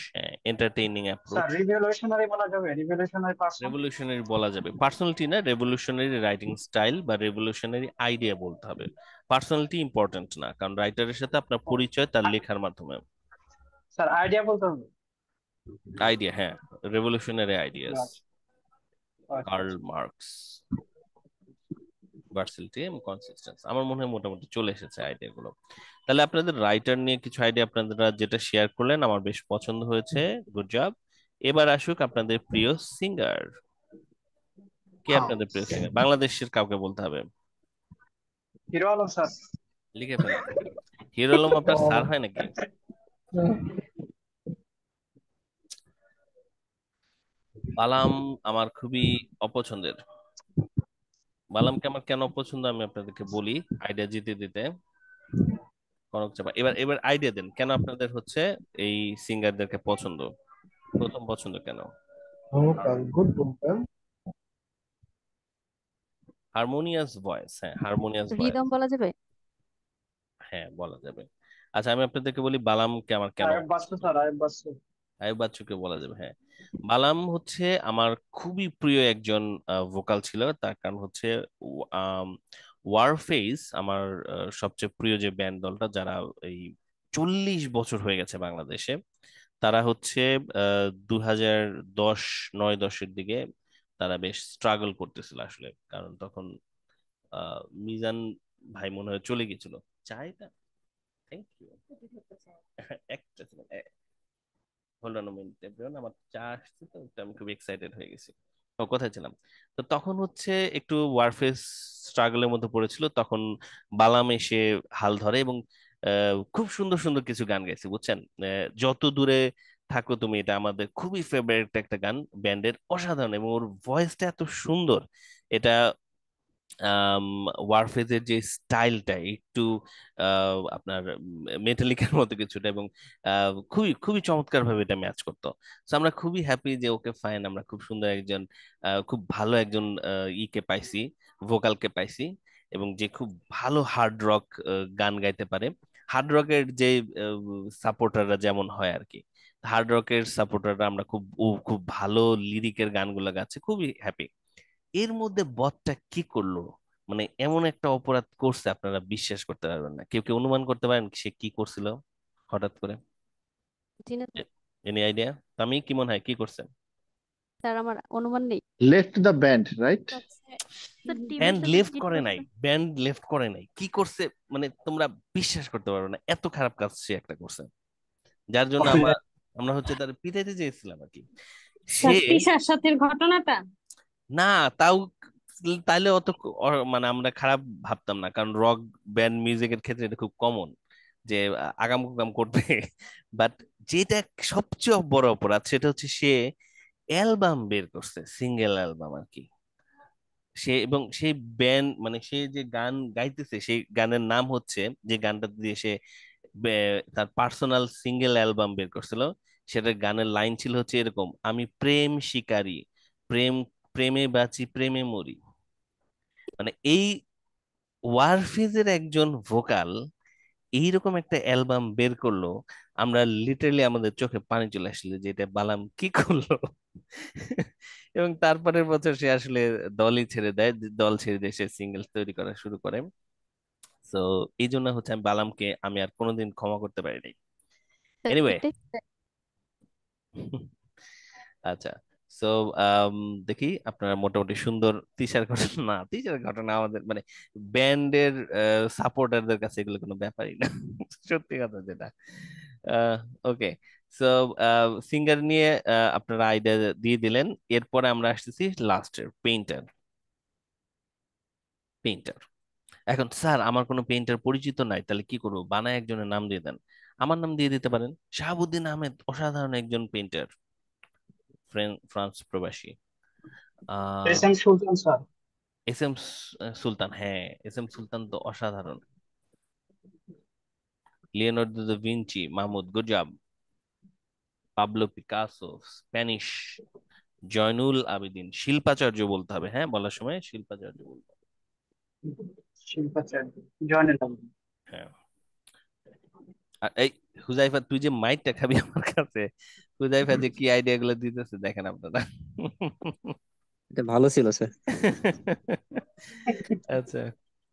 entertaining sir approach. Revolutionary বলা যাবে? Revolutionary person. রেভলিউশনারি বলা যাবে, পার্সোনালিটি না, রেভলিউশনারি রাইটিং স্টাইল বা রেভলিউশনারি আইডিয়া বলতে হবে। পার্সোনালিটি ইম্পর্টেন্ট না, কারণ রাইটারের সাথে আপনার পরিচয় তার লেখার মাধ্যমে। স্যার আইডিয়া বলতে হবে। আইডিয়া, হ্যাঁ, রেভলিউশনারি আইডিয়াস, আচ্ছা, কার্ল মার্কস। ভার্সিটি এবং কনসিস্টেন্স, আমার মনে হয় মোটামুটি চলে এসেছে আইডিয়া গুলো। তাহলে আপনাদের রাইটার নিয়ে কিছু আইডিয়া আপনারা যেটা শেয়ার করলেন আমার বেশ পছন্দ হয়েছে, গুড জব। এবার আসুক আপনাদের প্রিয় সিঙ্গার। কে আপনাদের প্রিয় সিঙ্গার? বাংলাদেশের কাউকে বলতে হবে। Hero Alam sir. লিখে ফেলেন। হিরো আলম আপনার স্যার হয় নাকি? বালাম আমার খুবই অপছন্দের। বালামকে আমার কেন অপছন্দ আমি আপনাদেরকে বলি আইডিয়া দিতে দিতে। কনক চাপা, এবার এবার আইডিয়া দেন কেন আপনাদের হচ্ছে এই সিঙ্গারদেরকে পছন্দ, প্রথম পছন্দ কেন? হারমোনিয়াস ভয়েস, হ্যাঁ, হারমোনিয়াস ভয়েস, রিদম বলা যাবে। হ্যাঁ বলা যাবে। আচ্ছা, আমি আপনাদেরকে বলি বালামকে আমার কেন আয়ব বাচ্চু স্যার, আয়ব বাচ্চু। আয়ুব বাচ্চুকে বলা যাবে, হ্যাঁ। বালাম হচ্ছে আমার খুবই প্রিয় একজন ভোকাল ছিল, তার কারণ হচ্ছে ওয়ারফেজ আমার সবচেয়ে প্রিয় যে ব্যান্ড দলটা, যারা এই 40 বছর হয়ে গেছে বাংলাদেশে। তারা হচ্ছে 2009-10 দিকে তারা বেশ স্ট্রাগল করতেছিল আসলে, কারণ তখন মিজান ভাই মনে হয় চলে গেছিল। চাইটা, থ্যাংক ইউ। একটা হোল্ড অন মিনিট এভরিওয়ান, আমার চা আসছে তো একটু আমি খুব এক্সাইটেড হয়ে গেছি। ও, কোথায় ছিলাম? তো তখন হচ্ছে একটু ওয়ারফেস স্ট্রাগলের মধ্যে পড়েছিল, তখন বালাম এসে হাল ধরে এবং খুব সুন্দর সুন্দর কিছু গান গাইছে, বুঝছেন? যত দূরে থাকো তুমি, এটা আমাদের খুবই ফেভারিট একটা গান ব্যান্ডের, অসাধারণ, এবং ওর ভয়েসটা এত সুন্দর। এটা ওয়ারফেজের যে স্টাইলটা একটু আপনার মেটালিকার মতো কিছুটা, এবং খুবই খুবই চমৎকার ভাবে এটা ম্যাচ করতো। তো আমরা খুবই হ্যাপি যে ওকে ফাইন, আমরা খুব সুন্দর একজন খুব ভালো একজন ইকে পাইছি, ভোকালকে পাইছি, এবং যে খুব ভালো হার্ড রক গান গাইতে পারে। হার্ড রকের যে সাপোর্টাররা যেমন হয় আর কি, হার্ড রকের সাপোর্টাররা আমরা খুব, ও খুব ভালো লিরিকের গানগুলো গাচ্ছে, খুবই হ্যাপি। এর মধ্যে বটটা কি করলো, মানে এমন একটা অপরাধ করছে আপনারা বিশ্বাস করতে পারবেন না। কেউ কেউ অনুমান করতে পারেন সে কি করছিল হঠাৎ করে? জি না এনি আইডিয়া? আমি কি মনে হয় কি করছে? স্যার, আমার অনুমান নেই। Left the band, right? Sir টিমের ব্যান্ড সাথে লেফট চিট করে নাই, করছে। ব্যান্ড লেফট করে নাই, কি করছে মানে তোমরা বিশ্বাস করতে পারবে না, এত খারাপ কাজ সে একটা করছে, যার জন্য আমরা আমরা হচ্ছে তার পিটাইতে চেয়েছিলাম আর কি। সে তিশার সাথের ঘটনাটা না, তাও তাইলে অত মানে আমরা খারাপ ভাবতাম না, কারণ রক ব্যান্ড মিউজিকের ক্ষেত্রে এটা খুব কমন যে আগাম কুগাম করবে। বাট যেটা সবচেয়ে বড় অপরাধ সেটা হচ্ছে সে অ্যালবাম বের করছে, সিঙ্গেল অ্যালবাম আর কি। সে এবং সেই ব্যান্ড মানে সে যে গান গাইতেছে সেই গানের নাম হচ্ছে, যে গানটা দিয়ে সে তার পার্সোনাল সিঙ্গেল অ্যালবাম বের করছিল, সেটার গানের লাইন ছিল হচ্ছে এরকম: আমি প্রেম শিকারী, প্রেম, প্রেমে বাঁচি প্রেমে মরি। মানে এই ওয়ারফেজের একজন ভোকাল এইরকম একটা অ্যালবাম বের করলো, আমরা লিটারালি আমাদের চোখে পানি চলে আসলো যে এটা বালাম কি করলো। এবং তারপরের বছর সে আসলে দলই ছেড়ে দেয়, দল ছেড়ে দিয়ে সে সিঙ্গেল তৈরি করা শুরু করে। তো এই জন্য হচ্ছে আমি বালামকে আমি আর কোনোদিন ক্ষমা করতে পারিনি। স্যার এনিওয়ে, এটাই আচ্ছা, সো দেখি আপনারা মোটামুটি সুন্দর তিশার ঘটনা, না তিশার ঘটনা আমাদের মানে ব্যান্ডের সাপোর্টারদের কাছে এগুলো কোনো ব্যাপারই না, সত্যি কথা যেটা। ওকে, সো সিঙ্গার নিয়ে আপনারা আইডিয়া দিয়ে দিলেন। এরপরে আমরা আসতেছি লাস্টের পেইন্টার। পেইন্টার, এখন স্যার আমার কোনো পেইন্টার পরিচিত নাই, তাহলে কি করবো? বানায় একজনের নাম দিয়ে দেন। আমার নাম দিয়ে দিতে পারেন, শাহাবুদ্দিন আহমেদ, অসাধারণ একজন পেইন্টার, ফ্রান্স প্রবাসী। S M Sultan sir. S M Sultan, হ্যাঁ এস এম সুলতান তো অসাধারণ। Leonardo da Vinci, Mahmud, good job. Pablo Picasso, Spanish. Zainul Abedin, শিল্পাচার্য বলতে হবে, হ্যাঁ বলার সময় শিল্পাচার্য বলতে হবে। শিল্পাচার্য, জয়নুল আবেদিন। হ্যাঁ, আর এই হুজাইফা, তুই যে মাইকটা খাবি আমার কাছে, হুজাইফা যে কি আইডিয়া গুলো দিতেছে দেখেন আপনারা। এটা ভালো ছিল স্যার। আচ্ছা,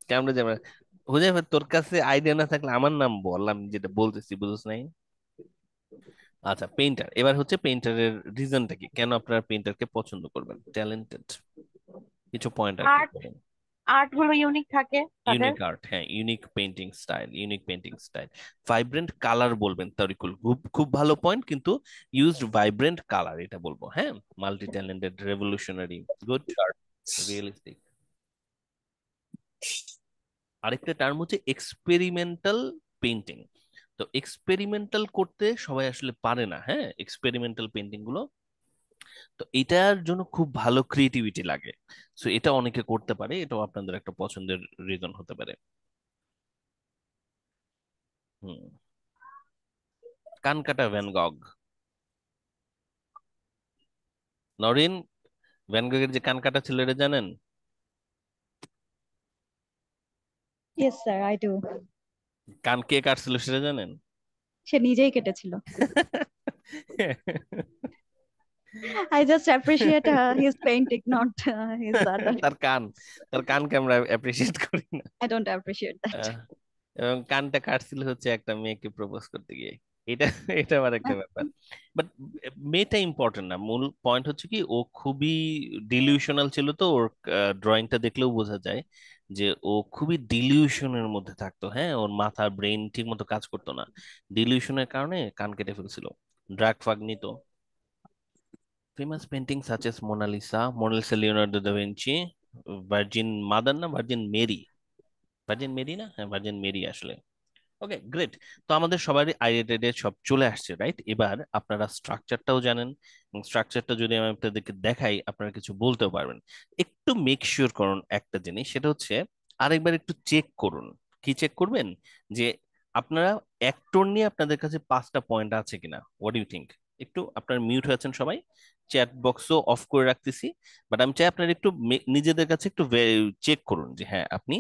কেমন যাবে? হুজাইফা, তোর কাছে আইডিয়া না থাকলে আমার নাম বল, আমি যেটা বলতেছি বুঝছ নাই? আচ্ছা, পেইন্টার, এবার হচ্ছে পেইন্টারের রিজনটা কি, কেন আপনারা পেইন্টারকে পছন্দ করবেন? ট্যালেন্টেড, কিছু পয়েন্ট আর কি। আর্ট আর্ট গুলো ইউনিক থাকে তাদের। ইউনিক আর্ট, হ্যাঁ, unique painting style, unique painting style. Vibrant colour বলবেন তরিকুল, খুব খুব ভালো পয়েন্ট, কিন্তু ইউজড ভাইব্রেন্ট কালার এটা বলবো, হ্যাঁ। Multi talented, revolutionary, good, realistic. আরেকটা টার্ম হচ্ছে এক্সপেরিমেন্টাল পেইন্টিং। তো এক্সপেরিমেন্টাল করতে সবাই আসলে পারে না, হ্যাঁ, এক্সপেরিমেন্টাল পেইন্টিং গুলো। তো এটার জন্য খুব ভালো ক্রিয়েটিভিটি লাগে। সো এটা অনেকে করতে পারে, এটাও আপনাদের একটা পছন্দের রিজন হতে পারে। হুম, কানকাটা ভ্যান গগ। নরিন, ভ্যান গগের যে কানকাটা ছিল এটা জানেন? Yes, sir, I do. কান কে কাটছিল সেটা জানেন? সে নিজেই কেটেছিল। I just appreciate his painting, not his other. তার কানকে আমরা অ্যাপ্রিশিয়েট করি না। I don't appreciate that. এবং কানটা কাটছিল হচ্ছে একটা মেয়েকে প্রপোজ করতে গিয়ে। এটা এটা আবার একটা ব্যাপার, বাট মেয়েটা ইম্পর্টেন্ট না, মূল পয়েন্ট হচ্ছে কি ও খুবই ডিলিউশনাল ছিল। তো ওর ড্রয়িংটা দেখলেও বোঝা যায় যে ও খুবই ডিলিউশনের মধ্যে থাকতো, হ্যাঁ, ওর মাথা ব্রেন ঠিক মতো কাজ করতো না, ডিলিউশনের কারণে কান কেটে ফেলছিল, ড্রাগ ফাগ নিত। Famous painting such as Mona Lisa, Leonardo da Vinci, virgin mother না ভার্জিন মেরি, ভার্জিন মেরি না, হ্যাঁ ভার্জিন মেরি আসলে। Okay, great. তো আমাদের সবারই আইডেন্টিটি সব চলে আসছে, রাইট? এবার আপনারা স্ট্রাকচারটাও জানেন, এবং স্ট্রাকচারটা যদি আমি আপনাদেরকে দেখাই আপনারা কিছু বলতেও পারবেন। একটু মেক শিওর করুন একটা জিনিস, সেটা হচ্ছে আরেকবার একটু চেক করুন। কি চেক করবেন? যে আপনারা অ্যাক্টর নিয়ে আপনাদের কাছে 5টা পয়েন্ট আছে কিনা। What you think? একটু আপনারা মিউট হয়ে আছেন সবাই, চ্যাট বক্সও অফ করে রাখতেছি, বাট আমি চাই আপনারা একটু নিজেদের কাছে একটু চেক করুন যে হ্যাঁ আপনি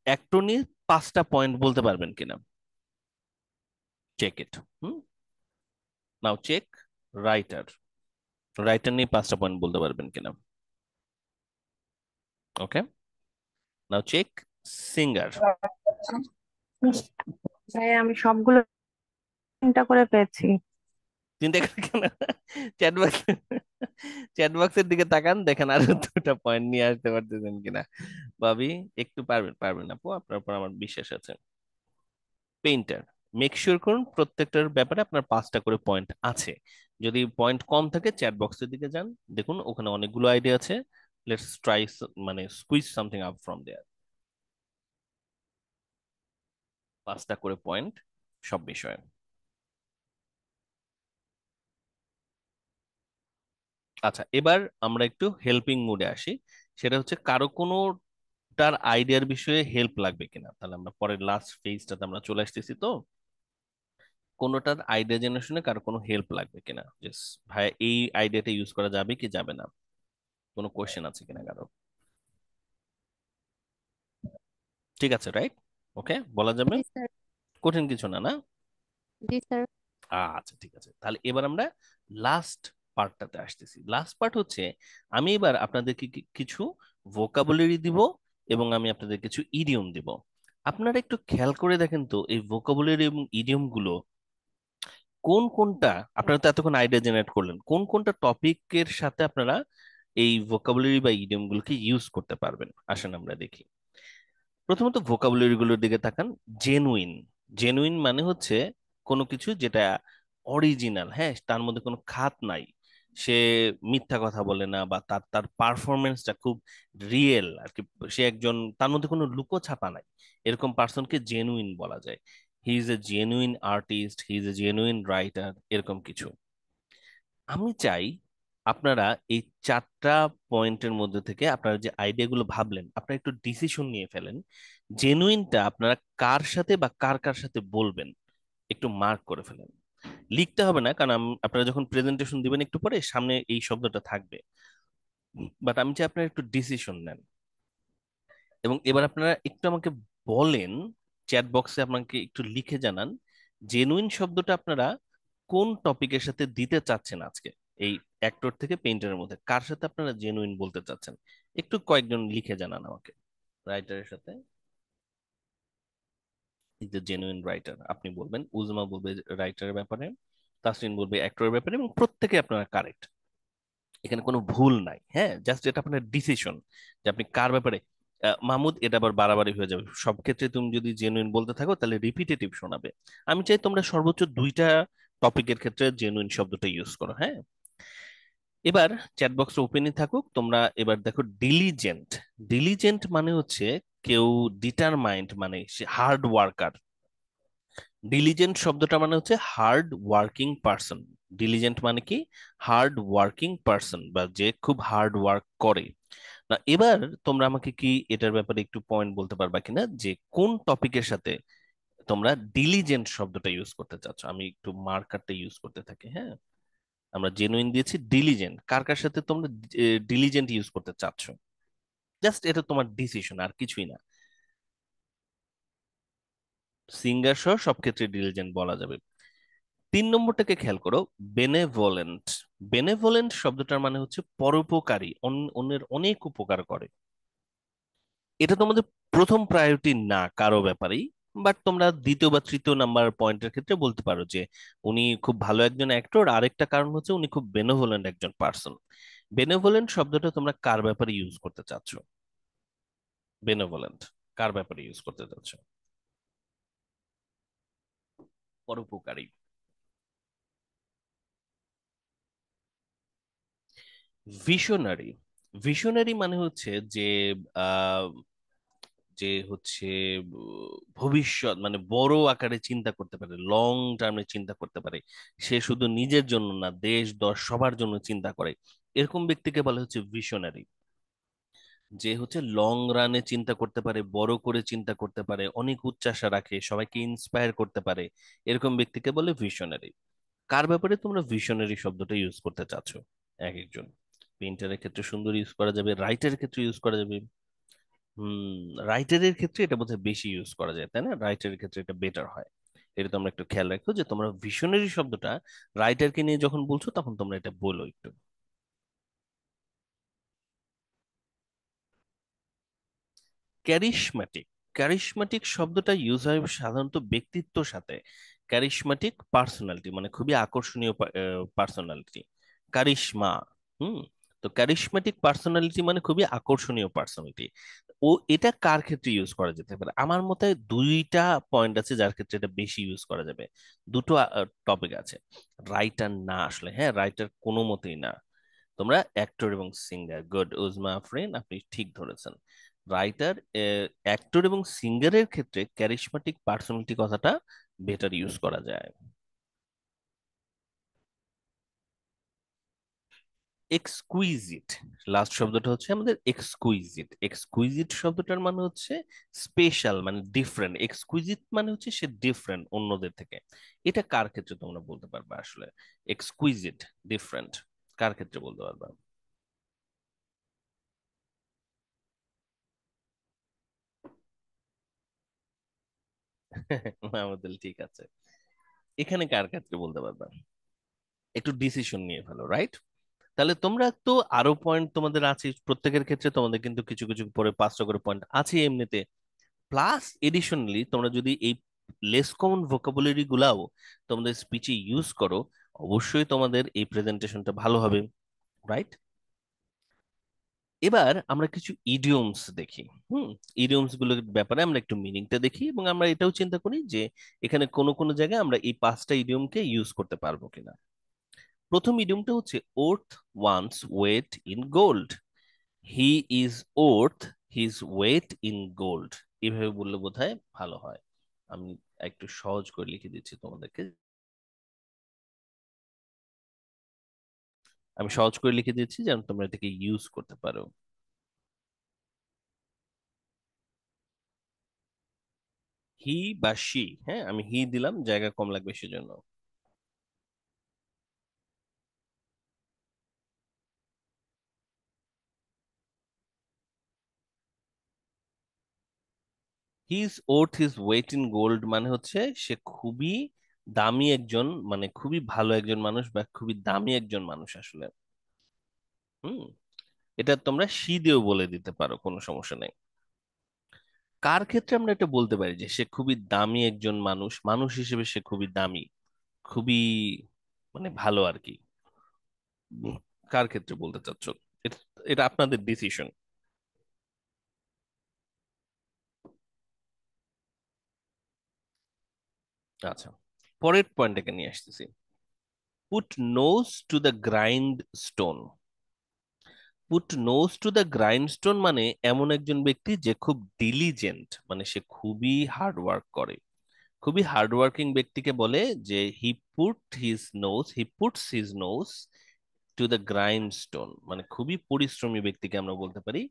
অ্যাক্টর নিয়ে 5টা পয়েন্ট বলতে পারবেন কিনা। Check it. Now check writer, writer নিয়ে 5টা পয়েন্ট বলতে পারবেন কিনা। Okay, now check singer. ভাই আমি সবগুলো চিন্তা করে পেয়েছি। চিন্তা করে কেন? চ্যাট বক্স, চ্যাট বক্সের দিকে তাকান, দেখেন আর 2টা পয়েন্ট নিয়ে আসতে পারতেছেন কিনা। ভাবি একটু পারবেন, পারবেন আপু, আপনার উপর আমার বিশ্বাস আছে। পেইন্টার, মেক শিওর করুন প্রত্যেকটার ব্যাপারে আপনার 5টা করে পয়েন্ট আছে। যদি পয়েন্ট কম থাকে চ্যাট বক্সের দিকে যান, দেখুন ওখানে অনেকগুলো আইডিয়া আছে। লেটস ট্রাই, মানে স্কুইজ সামথিং আপ ফ্রম দেয়ার। 5টা করে পয়েন্ট সব বিষয়ে। আচ্ছা, এবার আমরা একটু হেল্পিং মুডে আসি, সেটা হচ্ছে কারো কোনো তার আইডিয়ার বিষয়ে হেল্প লাগবে কিনা। তাহলে আমরা পরের লাস্ট ফেজটাতে আমরা চলে আসতেছি। তো কোনোটার আইডিয়া জেনারেশনে কারো কোনো হেল্প লাগবে কিনা, জাস ভাই এই আইডিয়াটা ইউজ করা যাবে কি যাবে না, কোনো কোশ্চেন আছে কিনা কারো? ঠিক আছে, রাইট? ওকে, বলা যাবে, জি স্যার। কঠিন কিছু না, না? জি স্যার। আচ্ছা ঠিক আছে, তাহলে এবার আমরা লাস্ট পার্টটাতে আসতেছি। লাস্ট পার্ট হচ্ছে আমি এবার আপনাদেরকে কিছু ভোকাবুলারি দিব, এবং আমি আপনাদের কিছু ইডিয়ম দিব। আপনারা একটু খেয়াল করে দেখেন তো এই ভোকাবুলারি এবং ইডিয়ম গুলো কোন কোনটা, আপনারা তো এতক্ষণ আইডিয়া জেনারেট করলেন, কোন কোনটা টপিকের সাথে আপনারা এই ভোকাবুলারি বা ইডিয়ম গুলোকে ইউজ করতে পারবেন। আসেন আমরা দেখি। প্রথমত ভোকাবুলারি গুলোর দিকে তাকান। জেনুইন, জেনুইন মানে হচ্ছে কোনো কিছু যেটা অরিজিনাল, হ্যাঁ, তার মধ্যে কোনো খাত নাই, সে মিথ্যা কথা বলে না, বা তার তার পারফরমেন্সটা খুব রিয়েল আর কি, সে একজন, তার মধ্যে কোনো লুকোছাপা নাই, এরকম পার্সনকে জেনুইন বলা যায়। হি is a genuine artist, he is a genuine writer, এরকম কিছু। আমি চাই আপনারা এই 4টা পয়েন্টের মধ্যে থেকে আপনারা যে আইডিয়াগুলো ভাবলেন, আপনারা একটু ডিসিশন নিয়ে ফেলেন। জেনুইনটা আপনারা কার সাথে বা কার কার সাথে বলবেন একটু মার্ক করে ফেলেন। লিখতে হবে না, কারণ আপনারা যখন প্রেজেন্টেশন দিবেন একটু পরে সামনে এই শব্দটা থাকবে, বাট আমি চাই আপনারা একটু ডিসিশন নেন। এবং এবার আপনারা একটু আমাকে বলেন, চ্যাট বক্সে আপনাকে একটু লিখে জানান জেনুইন শব্দটা আপনারা কোন টপিকের সাথে দিতে চাচ্ছেন আজকে, এই অ্যাক্টর থেকে পেইন্টারের মধ্যে কার সাথে আপনারা জেনুইন বলতে চাচ্ছেন, একটু কয়েকজন লিখে জানান আমাকে। রাইটারের সাথে, ইজ এ জেনুইন রাইটার, আপনি বলবেন, উজমা বলবে রাইটারের ব্যাপারে, তাসরিন বলবে অ্যাক্টরের ব্যাপারে, এবং প্রত্যেকে আপনারা কারেক্ট, এখানে কোনো ভুল নাই। হ্যাঁ, জাস্ট এটা আপনার ডিসিশন যে আপনি কার ব্যাপারে। মাহমুদ, এটা আবার বাড়াবাড়ি হয়ে যাবে, সব ক্ষেত্রে তুমি যদি জেনুইন বলতে থাকো তাহলে রিপিটেটিভ শোনাবে। আমি চাই তোমরা সর্বোচ্চ 2টা টপিকের ক্ষেত্রে জেনুইন শব্দটা ইউজ করো। হ্যাঁ, এবার চ্যাট বক্স ওপেনই থাকুক, তোমরা এবার দেখো ডিলিজেন্ট। ডিলিজেন্ট মানে হচ্ছে কেউ ডিটারমাইন্ড, মানে সে হার্ড ওয়ার্কার। ডিলিজেন্ট শব্দটা মানে হচ্ছে হার্ড ওয়ার্কিং পার্সন। ডিলিজেন্ট মানে কি? হার্ড ওয়ার্কিং পার্সন, বা যে খুব হার্ড ওয়ার্ক করে। না, এবার তোমরা আমাকে কি এটার ব্যাপারে একটু পয়েন্ট বলতে পারবা কিনা যে কোন টপিকের সাথে তোমরা ডিলিজেন্ট শব্দটা ইউজ করতে চাচ্ছ? আমি একটু মার্কারটা ইউজ করতে থাকি। হ্যাঁ, আমরা জেনুইন দিয়েছি, ডিলিজেন্ট কার কার সাথে তোমরা ডিলিজেন্ট ইউজ করতে চাচ্ছ? জাস্ট এটা তোমার ডিসিশন, আর কিছুই না। সিঙ্গার সহ সব ক্ষেত্রে ডিলিজেন্ট বলা যাবে। 3 নম্বরটাকে খেয়াল করো, বেনেভোলেন্ট। বেনেভোলেন্ট শব্দটার মানে হচ্ছে পরোপকারী, অন্যের অনেক উপকার করে। এটা তোমাদের প্রথম প্রায়োরিটি না কারো ব্যাপারেই, বাট তোমরা দ্বিতীয় বা তৃতীয় নাম্বার পয়েন্টের ক্ষেত্রে বলতে পারো যে উনি খুব ভালো একজন অ্যাক্টর, আরেকটা কারণ হচ্ছে উনি খুব বেনেভোলেন্ট একজন পার্সন। বেনেভোলেন্ট শব্দটা তোমরা কার ব্যাপারে ইউজ করতে চাচ্ছ? বেনেভোলেন্ট কার ব্যাপারে ইউজ করতে চাচ্ছ? পরোপকারী। ভিশনারি। ভিশনারি মানে হচ্ছে যে আহ যে হচ্ছে ভবিষ্যৎ, মানে বড় আকারে চিন্তা করতে পারে, লং টার্মে চিন্তা করতে পারে, সে শুধু নিজের জন্য না, দেশ দশ সবার জন্য চিন্তা করে, এরকম ব্যক্তিকে বলা হচ্ছে ভিশনারি। যে হচ্ছে লং রানে চিন্তা করতে পারে, বড় করে চিন্তা করতে পারে, অনেক উচ্চাশা রাখে, সবাইকে ইন্সপায়ার করতে পারে, এরকম ব্যক্তিকে বলে ভিশনারি। কার ব্যাপারে তোমরা ভিশনারি শব্দটা ইউজ করতে চাচ্ছ? এক একজন। পেইন্টারের ক্ষেত্রে সুন্দর ইউজ করা যাবে, রাইটারের ক্ষেত্রে ইউজ করা যাবে। রাইটারের ক্ষেত্রে এটা বোধহয় বেশি ইউজ করা যায়, তাই না? রাইটারের ক্ষেত্রে এটা বেটার হয়। এটা তোমরা একটু খেয়াল রাখো যে তোমরা ভিশনারি শব্দটা রাইটারকে নিয়ে যখন বলছো তখন তোমরা এটা বলো একটু। ক্যারিশম্যাটিক। ক্যারিশম্যাটিক শব্দটা ইউজ হয় সাধারণত ব্যক্তিত্বর সাথে। ক্যারিশম্যাটিক পার্সোনালিটি মানে খুবই আকর্ষণীয় পার্সোনালিটি, কারিশমা। হুম, তো ক্যারিশম্যাটিক পার্সোনালিটি মানে খুবই আকর্ষণীয় পার্সোনালিটি। ও এটা কার ক্ষেত্রে ইউজ করা যেতে পারে? আমার মতে 2টা পয়েন্ট আছে যার ক্ষেত্রে এটা বেশি ইউজ করা যাবে। দুটো টপিক আছে। রাইটার না আসলে, হ্যাঁ, রাইটার কোনো মতেই না। তোমরা অ্যাক্টর এবং সিঙ্গার, গুড উজমা আফরিন, আপনি ঠিক ধরেছেন। রাইটার, অ্যাক্টর এবং সিঙ্গারের ক্ষেত্রে ক্যারিশমাটিক পার্সোনালিটি কথাটা বেটার ইউজ করা যায়। এক্সকুইজিট, লাস্ট শব্দটা হচ্ছে আমাদের এক্সকুইজিট। এক্সকুইজিট শব্দটার মানে হচ্ছে স্পেশাল, মানে ডিফারেন্ট। এক্সকুইজিট মানে হচ্ছে সে ডিফারেন্ট অন্যদের থেকে। এটা কার ক্ষেত্রে তোমরা বলতে পারবে আসলে? এক্সকুইজিট, ডিফারেন্ট, কার ক্ষেত্রে বলতে পারবা? আমাদের ঠিক আছে, এখানে কার ক্ষেত্রে বলতে পারবা? একটু ডিসিশন নিয়ে ফেলো, রাইট? তাহলে তোমরা তো আরো পয়েন্ট তোমাদের আছে প্রত্যেকের ক্ষেত্রে, তোমাদের কিন্তু কিছু কিছু পরে 5টা করে পয়েন্ট আছে এমনিতে। প্লাস এডিশনালি তোমরা যদি এই লেস কমন ভোকাবুলারি গুলাও তোমাদের স্পিচে ইউজ করো, অবশ্যই তোমাদের এই প্রেজেন্টেশনটা ভালো হবে, রাইট? এবার আমরা কিছু ইডিয়মস দেখি। ইডিয়মস গুলোর ব্যাপারে আমরা একটু মিনিংটা দেখি এবং আমরা এটাও চিন্তা করি যে এখানে কোন কোন জায়গায় আমরা এই 5টা ইডিয়মকে ইউজ করতে পারবো কিনা। প্রথম ইডিয়মটা হচ্ছে worth one's weight in gold. He is worth his weight in gold. এভাবে বললে বোধহয় ভালো হয়। আমি একটু সহজ করে লিখে দিচ্ছি তোমাদেরকে। আমি সহজ করে লিখে দিচ্ছি যেন তোমরা এটাকে ইউজ করতে পারো। হি বা শি, হ্যাঁ আমি হি দিলাম, জায়গা কম লাগবে সেজন্য। His worth his weight in gold মানে হচ্ছে সে খুবই দামি একজন, মানে খুবই ভালো একজন মানুষ বা খুবই দামি একজন মানুষ আসলে। হুম এটা তোমরা শি দিয়েও বলে দিতে পারো, কোনো সমস্যা নেই। কার ক্ষেত্রে আমরা এটা বলতে পারি যে সে খুবই দামি একজন মানুষ, মানুষ হিসেবে সে খুবই দামি, খুবই মানে ভালো আর কি। কার ক্ষেত্রে বলতে চাচ্ছ? এটা এটা আপনাদের ডিসিশন। আচ্ছা, পরের পয়েন্টটাকে নিয়ে আসতেছি। Put nose to the grindstone. Put nose to the grindstone মানে এমন একজন ব্যক্তি যে খুব ডিলিজেন্ট, মানে সে খুবই হার্ড ওয়ার্ক করে। খুবই হার্ড ওয়ার্কিং ব্যক্তিকে বলে যে he puts his nose to the grindstone, মানে খুবই পরিশ্রমী ব্যক্তিকে আমরা বলতে পারি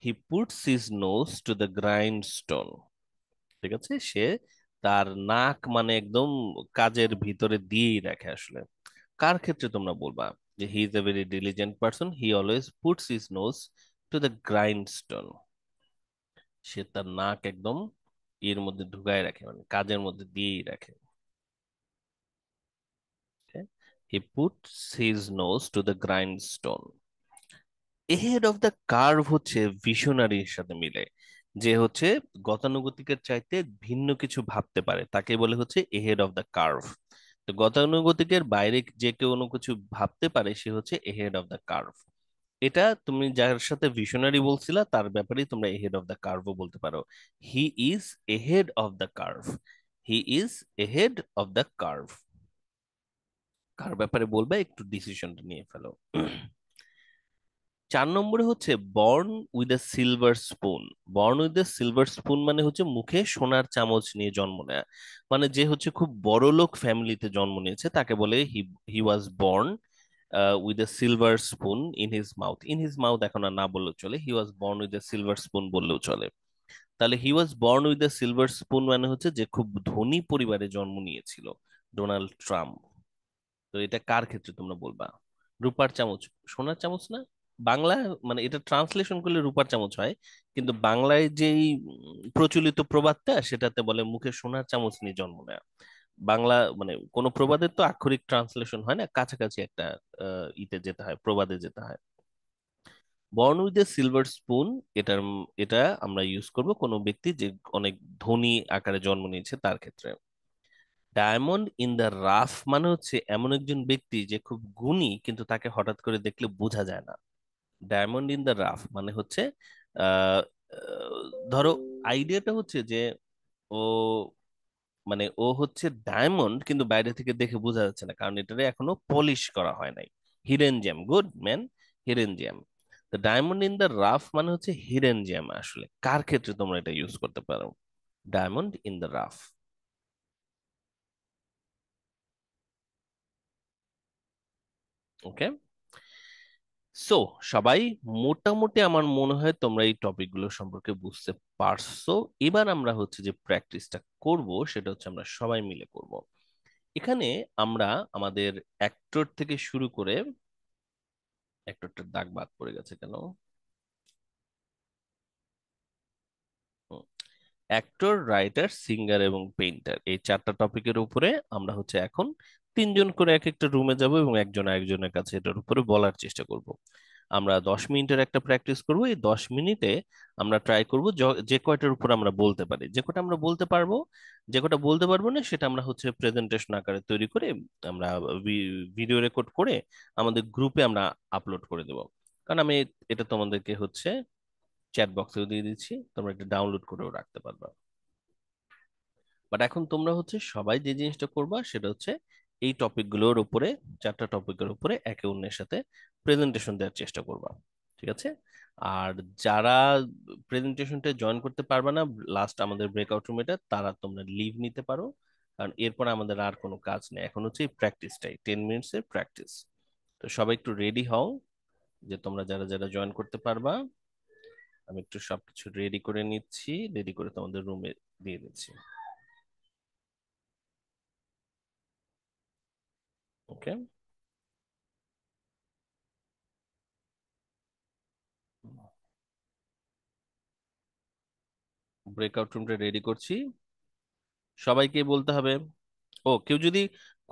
he puts his nose to the grindstone. ঠিক আছে, সে তার নাক মানে একদম কাজের ভিতরে দিয়েই রাখে আসলে। কার ক্ষেত্রে তোমরা বলবা যে he is a very diligent person, he always puts his nose to the grindstone. সে তার নাক একদম এর মধ্যে ঢুকায় রাখে, মানে কাজের মধ্যে দিয়েই রাখে। He puts his nose to the grindstone. Ahead of the curve হচ্ছে ভিশনারির সাথে মিলে, যে হচ্ছে গতানুগতিকের চাইতে ভিন্ন কিছু ভাবতে পারে, তাকে বলে হচ্ছে এহেড অফ দ্য কার্ভ। তো গতানুগতিকের বাইরে যে কেউ কোনো কিছু ভাবতে পারে সে হচ্ছে এহেড অফ দ্য কার্ভ। এটা তুমি যার সাথে ভিশনারি বলছিলা তার ব্যাপারেই তোমরা এহেড অফ দ্য কার্ভও বলতে পারো। He is ahead of the curve. He is ahead of the curve. কার ব্যাপারে বলবে একটু ডিসিশনটা নিয়ে ফেলো। 4 নম্বরে হচ্ছে born with a silver spoon. Born with a silver spoon মানে হচ্ছে মুখে সোনার চামচ নিয়ে জন্ম নেয়া, মানে যে হচ্ছে খুব বড় লোক ফ্যামিলিতে জন্ম নিয়েছে তাকে বলে he he was born with a silver spoon in his mouth. In his mouth এখন আর না বললেও চলে, he was born with a silver spoon বললেও চলে। তাহলে he was born with a silver spoon মানে হচ্ছে যে খুব ধনী পরিবারে জন্ম নিয়েছিল ডোনাল্ড ট্রাম্প। তো এটা কার ক্ষেত্রে তোমরা বলবা? রূপার চামচ, সোনার চামচ না। বাংলা মানে এটা ট্রান্সলেশন করলে রূপার চামচ হয়, কিন্তু বাংলায় যেই প্রচলিত প্রবাদটা সেটাতে বলে মুখে সোনার চামচ নিয়ে জন্ম নেয়া। বাংলা মানে কোন প্রবাদের তো আক্ষরিক ট্রান্সলেশন হয় না, কাছাকাছি একটা ইতে যেতে হয়, প্রবাদে যেতে হয়। Born with a silver spoon, এটা আমরা ইউজ করব কোনো ব্যক্তি যে অনেক ধনী আকারে জন্ম নিয়েছে তার ক্ষেত্রে। ডায়মন্ড ইন দ্য রাফ মানে হচ্ছে এমন একজন ব্যক্তি যে খুব গুণী কিন্তু তাকে হঠাৎ করে দেখলে বোঝা যায় না। ডায়মন্ড ইন দ্য রাফ মানে হচ্ছে আহ ধরো আইডিয়াটা হচ্ছে যে ও মানে ও হচ্ছে ডায়মন্ড কিন্তু বাইরে থেকে দেখে বোঝা যাচ্ছে না, কারণ এটারে এখনো পলিশ করা হয় নাই। Hidden gem, good man, hidden gem. তো ডায়মন্ড ইন দ্য রাফ মানে হচ্ছে হিডেন জেম। আসলে কার ক্ষেত্রে তোমরা এটা ইউজ করতে পারো? Diamond in the rough. Okay, so সবাই মোটামুটি আমার মনে হয় তোমরা এই টপিকগুলো সম্পর্কে বুঝতে পারছো। এবার আমরা হচ্ছে যে প্র্যাকটিসটা করব সেটা হচ্ছে আমরা সবাই মিলে করব। এখানে আমরা আমাদের অ্যাক্টর থেকে শুরু করে, অ্যাক্টরটার দাগ বাদ পড়ে গেছে কেন? অ্যাক্টর, রাইটার, সিঙ্গার এবং পেইন্টার, এই 4টা টপিকের উপরে আমরা হচ্ছে এখন 3জন করে এক একটা রুমে যাব এবং একজন আরেকজনের কাছে এটার উপরে বলার চেষ্টা করব। আমরা 10 মিনিটের একটা প্র্যাকটিস করব। এই 10 মিনিটে আমরা ট্রাই করব যে কয়টার উপর আমরা বলতে পারি, যে কয়টা আমরা বলতে পারবো, যে কয়টা বলতে পারবো না সেটা আমরা হচ্ছে প্রেজেন্টেশন আকারে তৈরি করে আমরা ভিডিও রেকর্ড করে আমাদের গ্রুপে আমরা আপলোড করে দেব। কারণ আমি এটা তোমাদেরকে হচ্ছে চ্যাট বক্সেও দিয়ে দিচ্ছি, তোমরা এটা ডাউনলোড করেও রাখতে পারবা। বাট এখন তোমরা হচ্ছে সবাই যে জিনিসটা করবা সেটা হচ্ছে এই টপিকগুলোর উপরে, 4টা টপিকের উপরে একে অন্যের সাথে প্রেজেন্টেশন দেওয়ার চেষ্টা করবা, ঠিক আছে? আর যারা প্রেজেন্টেশনটা জয়েন করতে পারবে না লাস্ট আমাদের ব্রেকআউট রুম এটা, তারা তোমরা লিভ নিতে পারো, কারণ এরপর আমাদের আর কোনো কাজ নেই, এখন হচ্ছে এই প্র্যাকটিসটাই, 10 মিনিটসের প্র্যাকটিস। তো সবাই একটু রেডি হও, যে তোমরা যারা যারা জয়েন করতে পারবা। আমি একটু সবকিছু রেডি করে নিচ্ছি, রেডি করে তোমাদের রুমে দিয়ে দিচ্ছি। ওকে, ব্রেকআউট রুমটা রেডি করছি, সবাইকে বলতে হবে। ও কেউ যদি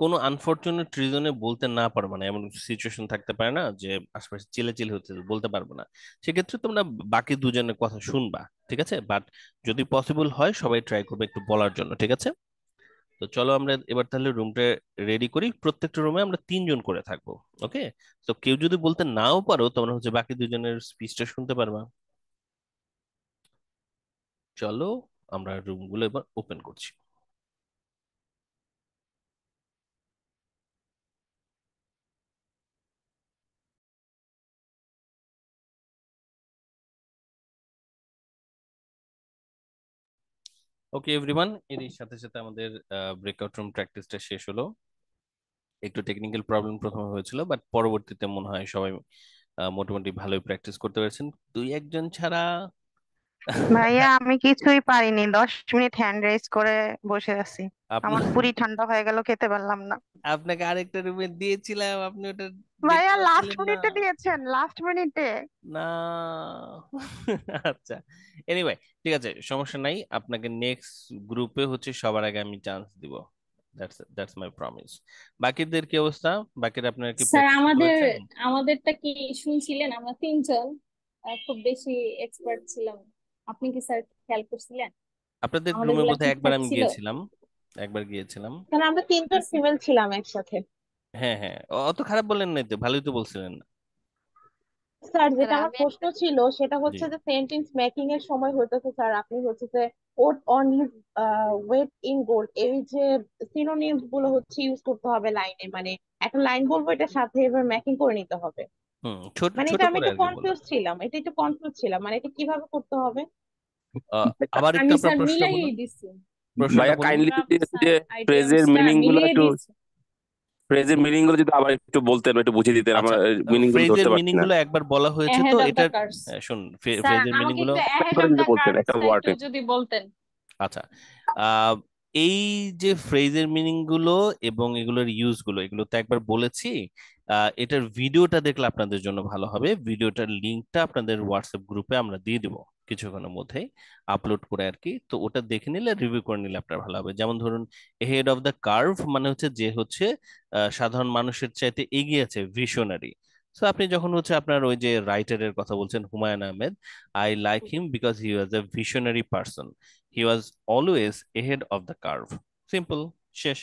কোনো আনফরচুনেট রিজনে বলতে না পারো, মানে এমন সিচুয়েশন থাকতে পারে না যে আশেপাশে চিল্লাচিল্লি হচ্ছে, বলতে পারবো না, সেক্ষেত্রে তোমরা বাকি দুজনের কথা শুনবা, ঠিক আছে? বাট যদি পসিবল হয় সবাই ট্রাই করবে একটু বলার জন্য, ঠিক আছে? তো চলো আমরা এবার তাহলে রুমটা রেডি করি, প্রত্যেকটা রুমে আমরা 3 জন করে থাকবো। ওকে, তো কেউ যদি বলতে নাও পারো তোমরা হচ্ছে বাকি দুজনের স্পিচটা শুনতে পারবা। চলো আমরা রুমগুলো এবার ওপেন করছি। ওকে এভরিওয়ান, এর সাথে সাথে আমাদের ব্রেকআউট রুম প্র্যাকটিসটা শেষ হলো। একটু টেকনিক্যাল প্রবলেম প্রথমে হয়েছিল, বাট পরবর্তীতে মনে হয় সবাই মোটামুটি ভালোই প্র্যাকটিস করতে পেরেছেন, 2-1 জন ছাড়া। ভাইয়া আমি কিছুই পারিনি, 10 মিনিট হ্যান্ড রেজ করে বসে আছি, আমার আপনার পুরি ঠান্ডা হয়ে গেল, খেতে পারলাম না। আপনাকে আরেকটা রুমে দিয়েছিলাম, আপনি ওটা দেখতে ভাইয়া লাস্ট পাচ্ছিলেন না। মিনিটে দিয়েছেন, লাস্ট মিনিটে। না আচ্ছা, এনিওয়ে ঠিক আছে, সমস্যা নাই, আপনাকে নেক্সট গ্রুপে হচ্ছে সবার আগে আমি চান্স দিব, দ্যাটস মাই প্রমিস। বাকিদের কি অবস্থা? বাকিরা আপনারা কি স্যার প্র্যাকটিস করতে পেরেছেন? আমাদেরটা কি শুনছিলেন? আমরা 3 জন খুব বেশি এক্সপার্ট ছিলাম। আপনি কি স্যার খেয়াল করছিলেন আপনাদের আমাদের রুমে গুলা বোধহয় একবার ঠিকঠাক আমি ছিল? গিয়েছিলাম, একবার গিয়েছিলাম। কারণ আমরা 3 জন ফিমেল ছিলাম একসাথে। হ্যাঁ হ্যাঁ, অত খারাপ বললেন না তো, ভালোই তো বলছিলেন। স্যার স্যার যেটা আমার আমি প্রশ্ন ছিল সেটা জি, হচ্ছে যে সেন্টেন্স মেকিং এর সময় হইতেছে স্যার আপনি হচ্ছে যে worth on his weight in gold, এই যে সিনোনিমস গুলো হচ্ছে ইউজ করতে হবে লাইনে, মানে একটা লাইন বলবো এটার সাথে এবার মেকিং করে নিতে হবে, ছোট মানে ছোট এটা আমি করে একটু আর কি বললাম। কনফিউজ ছিলাম, মানে এটা কিভাবে করতে হবে? আবার একটু আমি আপনার স্যার প্রশ্নটা মিলাই বলুন, দিছি। প্রশ্নটা ভাইয়া বলুন। কাইন্ডলি আমরা যদি যে স্যার ফ্রেজের আইটেমসটা মিনিং গুলো মিলিয়ে একটু, দিছি। ফ্রেজের মিনিং গুলো যদি আবার একটু বলতেন বা একটু বুঝিয়ে দিতেন, আমরা আচ্ছা, মিনিং গুলো ফ্রেজের ধরতে পারছি মিনিং না। গুলো একবার বলা হয়েছে তো ahead of the এটার, curves। শুন, স্যার ফ্রেজের মিনিং আমাকে গুলো একটু একটা ahead করে of যদি the বলতেন একটা curves একটু ওয়ার্ডে। যদি বলতেন। আচ্ছা, আহ, এই যে ফ্রেজের মিনিং গুলো এবং এগুলোর ইউজ গুলো, এগুলো তো একবার বলেছি। এটার ভিডিওটা দেখলে আপনাদের জন্য ভালো হবে, ভিডিওটার লিঙ্কটা আপনাদের হোয়াটসঅ্যাপ গ্রুপে আমরা দিয়ে দিব কিছুক্ষণের মধ্যেই, আপলোড করে আর কি। তো ওটা দেখে নিলে, রিভিউ করে নিলে আপনার ভালো হবে। যেমন ধরুন, হেড অফ দ্য কার্ভ মানে হচ্ছে যে হচ্ছে সাধারণ মানুষের চাইতে এগিয়ে আছে, ভিশনারি। তো আপনি যখন হচ্ছে আপনার ওই যে রাইটারের কথা বলছেন Humayun Ahmed, I like him because he was A visionary person, he was always ahead of the curve, simple, শেষ।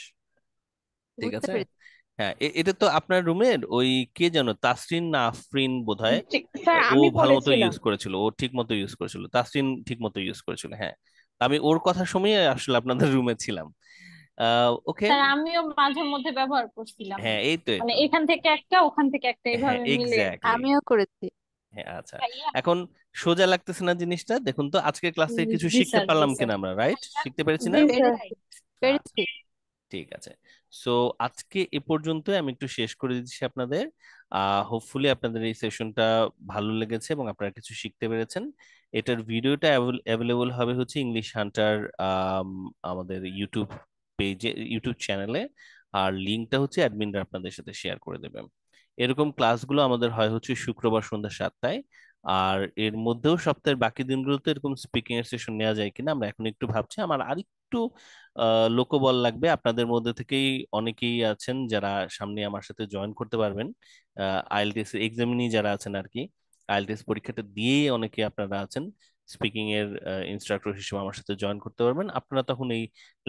ঠিক বুঝতে আছে, পেরেছি। হ্যাঁ, এটা তো আপনার রুমের ওই কে যেন, তাসরিন না আফরিন বোধহয়, স্যার ও আমি ভালো মতো বলেছিলাম। ইউজ করেছিল, ও ঠিক মতো ইউজ করেছিল, তাসরিন ঠিক মতো ইউজ করেছিল, হ্যাঁ। আমি ওর কথা শুনিয়ে আসলে আপনাদের রুমে ছিলাম। ওকে, স্যার আমিও মাঝে মধ্যে ব্যবহার করছিলাম, হ্যাঁ এই তো, এই মানে তো, এখান থেকে একটা ওখান থেকে একটা হ্যাঁ এইভাবে মিলে। এক্স্যাক্টলি, আমিও করেছি। হ্যাঁ আচ্ছা। ভাইয়া। এখন সোজা লাগতেছে না জিনিসটা, দেখুন তো আজকের ক্লাস থেকে কিছু জি শিখতে স্যার, জি পারলাম স্যার। কিনা আমরা, রাইট? শিখতে পেরেছি না? জি স্যার। পেরেছি, পেরেছি। আচ্ছা, ঠিক আছে। সো আজকে এ পর্যন্ত আমি একটু শেষ করে দিচ্ছি আপনাদের। হোপফুলি আপনাদের এই সেশনটা ভালো লেগেছে এবং আপনারা কিছু শিখতে পেরেছেন। এটার ভিডিওটা অ্যাভেলেবল হবে হচ্ছে ইংলিশ হান্টার আমাদের ইউটিউব পেজে, ইউটিউব চ্যানেলে, আর লিঙ্কটা হচ্ছে অ্যাডমিনরা আপনাদের সাথে শেয়ার করে দেবেন। এরকম ক্লাসগুলো আমাদের হয় হচ্ছে শুক্রবার সন্ধ্যা 7টায়। আর এর মধ্যেও সপ্তাহের বাকি দিনগুলোতে এরকম স্পিকিং এর সেশন নেওয়া যায় কিনা আমরা এখন একটু ভাবছি। আমার আরেকটু লোকবল লাগবে, আপনাদের মধ্যে থেকেই অনেকেই আছেন যারা সামনে আমার সাথে জয়েন করতে পারবেন। আইএলটিএস এক্সামিনি যারা আছেন আর কি, আইএলটিএস পরীক্ষাটা দিয়েই অনেকে আপনারা আছেন স্পিকিং এর ইনস্ট্রাক্টর হিসেবে আমার সাথে জয়েন করতে পারবেন, আপনারা তখন এই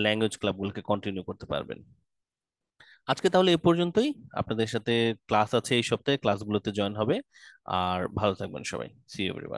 ল্যাঙ্গুয়েজ ক্লাবগুলোকে কন্টিনিউ করতে পারবেন। আজকে তাহলে এ পর্যন্তই। আপনাদের সাথে ক্লাস আছে এই সপ্তাহে, ক্লাসগুলোতে জয়েন হবে। আর ভালো থাকবেন সবাই। See you everyone.